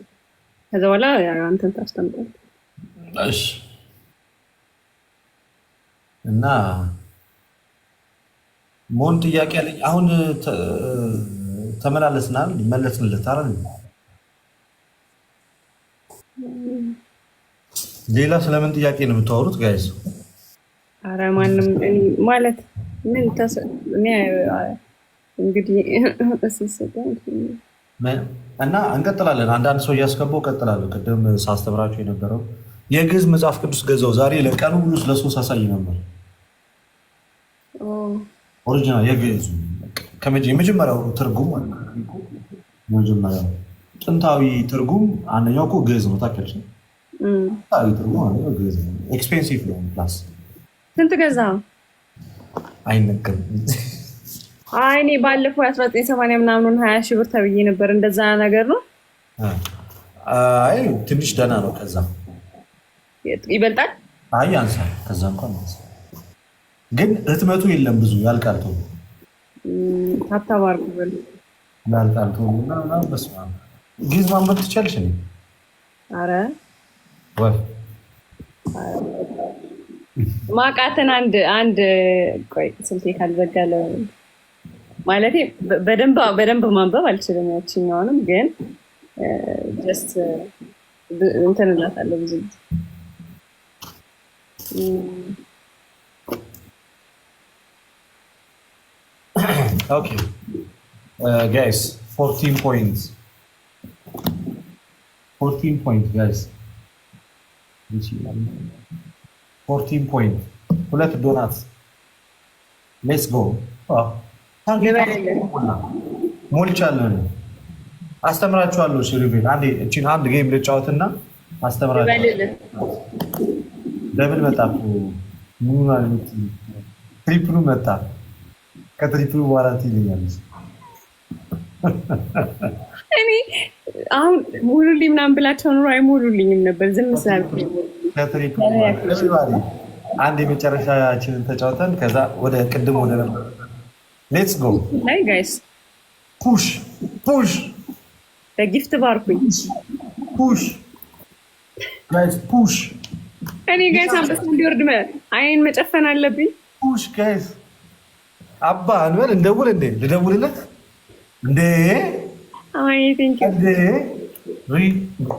Speaker 4: ከዛ በኋላ አንተን ታስተምራለህ።
Speaker 1: እሺ። እና ሞን ጥያቄ አለኝ። አሁን ተመላለስናል መለስንለት አይደል? ሌላ ስለምን ጥያቄ ነው የምታወሩት ጋይዝ?
Speaker 4: አረ ማንም ማለት ምን እንግዲህ
Speaker 1: እና እንቀጥላለን። አንዳንድ ሰው እያስገባው እቀጥላለሁ። ቅድም ሳስተምራቸው የነበረው የግዕዝ መጽሐፍ ቅዱስ ገዛው ዛሬ ለቀኑ ብሎ ስለሶስት አሳይ ነበር። ኦሪጂናል የግዕዙ የመጀመሪያው ትርጉም መጀመሪያው ጥንታዊ ትርጉም አንደኛው እኮ ግዕዝ ነው። ታውቂያለሽ? ጥንታዊ ትርጉም አንደኛው ግዕዝ ነው። ኤክስፔንሲቭ ነው። ፕላስ
Speaker 4: ስንት ገዛ?
Speaker 1: አይነገርም።
Speaker 4: እኔ ባለፈው 1980 ምናምን 20 ሺህ ብር ተብዬ ነበር። እንደዛ ነገር ነው።
Speaker 1: አይ ትንሽ ደህና ነው። ከዛ
Speaker 4: ይበልጣል።
Speaker 1: አይ ያንሳል። ከዛ እንኳን ያንሳል። ግን ህትመቱ የለም ብዙ ያልቃል። ተው
Speaker 4: ታታባርኩ በል
Speaker 1: ያልቃል። ተው እና በስመ አብ ግዕዝ ማንበብ ትችያለሽ? እኔ
Speaker 4: አረ
Speaker 1: ወይ
Speaker 4: ማቃተን አንድ ቆይ ስልቴ ካልዘጋለ ማለቴ በደንብ ማንበብ አልችልም። ያችኛውንም ግን ጀስት እንትን እላታለሁ ብዙ ጊዜ።
Speaker 1: ኦኬ ጋይስ 14 ፖይንት ጋይስ 14 ፖይንት 2 ዶናት ሌትስ ጎ ሞልቻለሁ። አስተምራችኋለሁ። ሲሪቬል እቺን አንድ ጌም ልጫወትና አስተምራችኋለሁ። ደብል መጣ ትሪፕሉ መጣ። ከትሪፕሉ በኋላ ትይልኛለች።
Speaker 4: እኔ አሁን ሙሉልኝ ምናምን ብላቸው ኑሮ አይሞሉልኝም ነበር። ዝም ስላልኩኝ
Speaker 1: አንድ የመጨረሻችንን ተጫውተን ከዛ ወደ ቅድም ወደ ነበር ሌትስ ጎ
Speaker 4: ላይ ጋይስ
Speaker 1: ፑሽ ፑሽ
Speaker 4: በጊፍት ባርኩኝ።
Speaker 1: ፑሽ ጋይስ ፑሽ።
Speaker 4: እኔ ጋይስ አንበሳ እንዲወርድ አይን መጨፈን አለብኝ።
Speaker 1: ፑሽ ጋይስ አባ አንበል እንደውል እንዴ ልደውልለት እንዴ?
Speaker 4: አይ ቲንክ
Speaker 1: እንዴ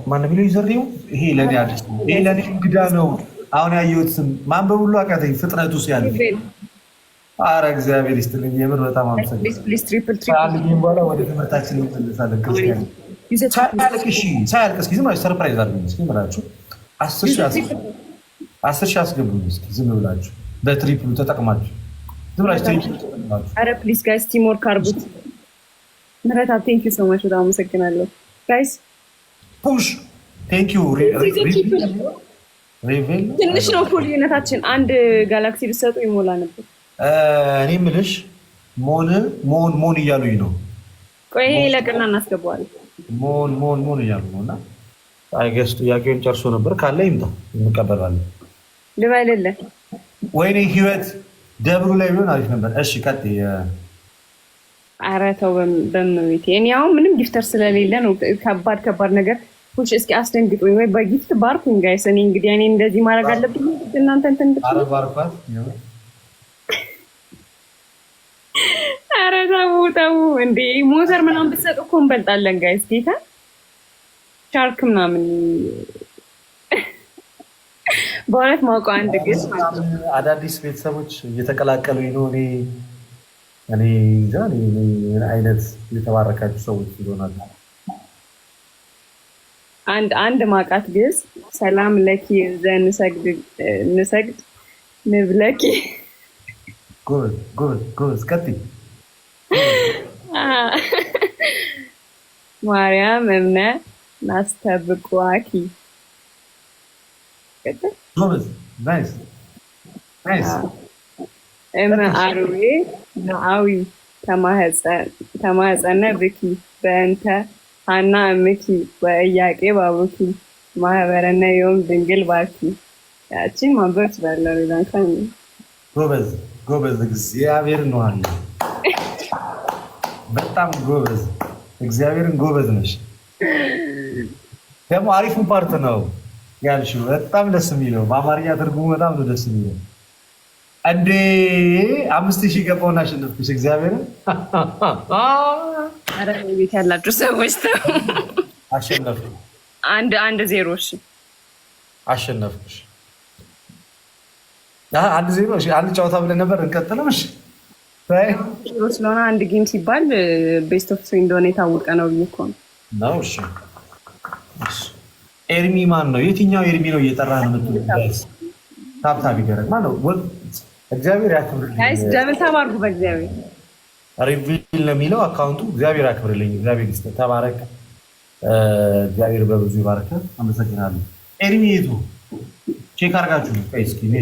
Speaker 1: ማነው የሚለው ይዘርየው? ይሄ ለኔ አዲስ ነው። ይሄ ለኔ እንግዳ ነው። አሁን ያየሁት ስም ማንበብ ሁሉ አቃተኝ ፍጥነቱ ሲያልፍ። ኧረ እግዚአብሔር ይስጥልኝ የምር በጣም አመሰግናለሁ። በኋላ ወደ ትምህርታችን እንመለሳለን። ክርስቲያን ሳያልቅ እስኪ ዝም ብላችሁ ሰርፕራይዝ አድርጉኝ እስኪ ብላችሁ 10 ሺህ አስገቡኝ እስኪ ዝም ብላችሁ በትሪፕሉ ተጠቅማችሁ ዝም ብላችሁ ትሪፕሉ ተጠቅማችሁ።
Speaker 4: ኧረ ፕሊዝ ጋይስ ቲም ወርክ አድርጉት። ምህረት ቴንክ ዩ ሶ ማች በጣም አመሰግናለሁ ጋይስ።
Speaker 1: ፑሽ ቴንክ ዩ ሬቬል።
Speaker 4: ትንሽ ነው እኮ ልዩነታችን። አንድ ጋላክሲ ብትሰጡ ይሞላ ነበር።
Speaker 1: እኔ የምልሽ ሞን እያሉኝ ነው።
Speaker 4: ቆይ ለቅና እናስገባዋለን።
Speaker 1: ሞን እያሉ ነው። እና አይገስ ጥያቄውን ጨርሶ ነበር። ካለ ይምጣ እንቀበላለን።
Speaker 4: ልበልልህ።
Speaker 1: ወይኔ ህይወት ደብሩ ላይ ቢሆን አሪፍ ነበር። እሺ ቀጥይ።
Speaker 4: ኧረ ተው በምቤቴ። እኔ አሁን ምንም ጊፍተር ስለሌለ ነው ከባድ ነገር። ፑሽ እስኪ አስደንግጡኝ ወይ በጊፍት ባርኩኝ ጋይስ። እኔ እንግዲህ እኔ እንደዚህ ማድረግ አለብኝ እናንተ እንትን
Speaker 1: ኧረ ባርኳት።
Speaker 4: ኧረ ተው እንዴ! ሞተር ምናምን ብትሰጡ እኮ እንበልጣለን ጋይስ። ጌታ ሻርክ ምናምን በእውነት ማውቀው አንድ ግን
Speaker 1: አዳዲስ ቤተሰቦች እየተቀላቀሉኝ ነው። እኔ አይነት የተባረካችሁ ሰዎች ይሆናሉ።
Speaker 4: አንድ ማቃት ግዝ ሰላም ለኪ ንሰግድ ንብለኪ
Speaker 1: ጎበዝ ቀጥይ።
Speaker 4: ማርያም እምነ ናስተብቋኪ
Speaker 1: ጎበዝ ናይስ
Speaker 4: እምአርዌ ነአዊ ተማህፀነ ብኪ በእንተ ሀና እምኪ በእያቄ ባቡኪ ማህበረነ ዮም ድንግል ባኪ። ያቺን ማንበብ ትችላለህ። ሌላንካ
Speaker 1: ጎበዝ እግዚአብሔርን ነው አለ። በጣም ጎበዝ እግዚአብሔርን ጎበዝ ነሽ። ደግሞ አሪፉን ፓርት ነው ያልሽው። በጣም ደስ የሚለው በአማርኛ ትርጉሙ በጣም ነው ደስ የሚለው። እንዴ 5000 ገባውን አሸነፍኩሽ። እግዚአብሔርን
Speaker 4: ኧረ ቤት ያላችሁ ሰዎች ተው።
Speaker 1: አሸነፍኩ።
Speaker 4: 1-0 እሺ
Speaker 1: አሸነፍኩሽ። 1-0 እሺ። አንድ ጨዋታ ብለን ነበር እንቀጥልም። እሺ
Speaker 4: ስለሆነ አንድ ጌም ሲባል ቤስት ኦፍ 3 እንደሆነ የታወቀ ነው ብዬ እኮ ነው።
Speaker 1: እሺ ኤርሚ ማን ነው? የትኛው ኤርሚ ነው እየጠራህ ነው የምትሉት? ታብታብ ይገረግ ማን ነው? እግዚአብሔር ያክብርልኝ ጋይስ።
Speaker 4: ደብል ተባርኩ በእግዚአብሔር።
Speaker 1: ሪቪል ነው የሚለው አካውንቱ። እግዚአብሔር ያክብርልኝ። እግዚአብሔር ይስጥ። ተባረክ። እግዚአብሔር በብዙ ይባርክ። አመሰግናለሁ። ኤርሚ የቱ ቼክ አድርጋችሁ ነው? እስኪ እኔ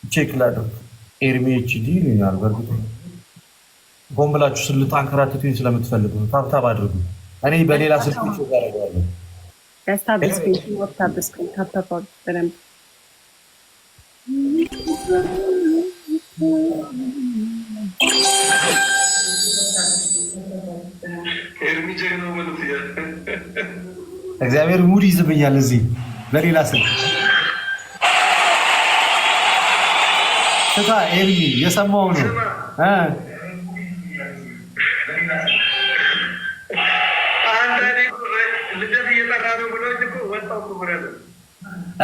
Speaker 1: ቼክ ላድርግ። ኤርሚ ኤችዲ ይላል። በርግጥ ሆን ብላችሁ ስልታንከራትቱኝ ስለምትፈልጉ ነው። ታብታብ አድርጉ። እኔ በሌላ ስልክ ቼክ አደርጋለሁ።
Speaker 4: ታብታብ በደንብ
Speaker 1: እግዚአብሔር ሙድ ይዝብኛል። እዚህ በሌላ ስልክ ስታ ኤርሚ የሰማው ነው።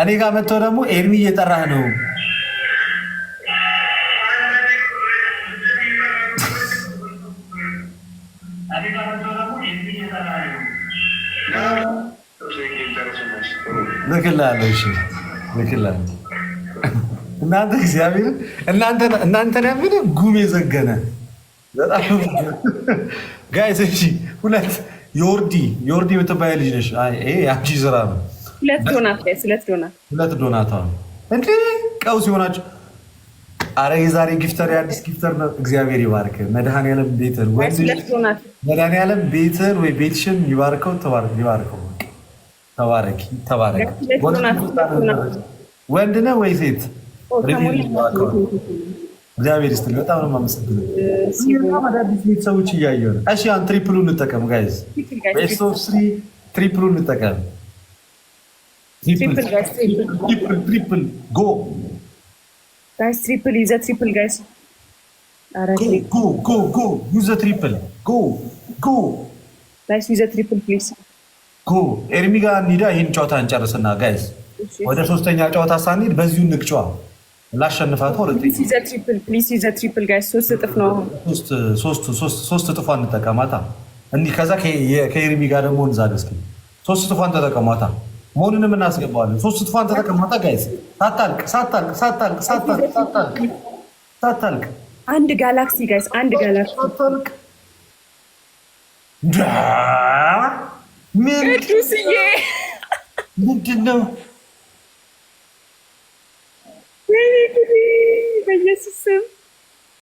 Speaker 1: እኔ ጋር መጥቶ ደግሞ ኤርሚ እየጠራህ ነው። ልክልሃለሁ። እሺ ልክልሃለሁ። እናንተ እግዚአብሔር እናንተን ያምን ጉም የዘገነ በጣም ጋይስ። እሺ ሁለት የወርዲ የምትባይ ልጅ ነሽ። ይሄ የአንቺ ስራ ነው። ሁለት ዶናት እንዴ ቀውስ ሲሆናችሁ። አረ የዛሬ ጊፍተር የአዲስ ጊፍተር ነው። እግዚአብሔር ይባርክ። መድኃኒዓለም ቤትን መድኃኒዓለም ቤትን ወይ ቤትሽን ይባርከው። ይባርከው። ተባረክ። ወንድ ነህ ወይ ሴት? እግዚአብሔር ይስጥልኝ። በጣም ነው የማመሰግነው። በጣም አዳዲስ ቤተሰቦች እያየሁ ነው። እሺ አሁን ትሪፕሉ እንጠቀም ጋይዝ። ቤስት ኦፍ ስሪ ትሪፕሉ እንጠቀም። ትሪፕል ጎ
Speaker 4: ጋይስ ትሪፕል ይዘ ትሪፕል ጋይስ
Speaker 1: ጎ ዩዘ ትሪፕል ጎ
Speaker 4: ጋይስ ዩዘ ትሪፕል ፕሊዝ
Speaker 1: ጎ። ኤርሚ ጋር እንሂዳ። ይህን ጨዋታ እንጨርስና ጋይስ ወደ ሶስተኛ ጨዋታ ሳንሄድ በዚሁ እንቅጫዋ ላሸንፋት።
Speaker 4: ፕሊዝ ዩዘ ትሪፕል ጋይስ 3 እጥፍ ነው።
Speaker 1: 3 እጥፏን እንጠቀማታ እንዲህ። ከዛ ከኤርሚ ጋር ደግሞ እንዛግ እስኪ 3 እጥፏን ተጠቀሟታ። መሆኑንም እናስገባዋለን። 3 እጥፏን ተጠቀሟታ ጋይስ። ሳታልቅ
Speaker 4: አንድ ጋላክሲ ጋይስ፣ አንድ ጋላክሲ
Speaker 1: ምንድን ነው?
Speaker 4: በኢየሱስ ስም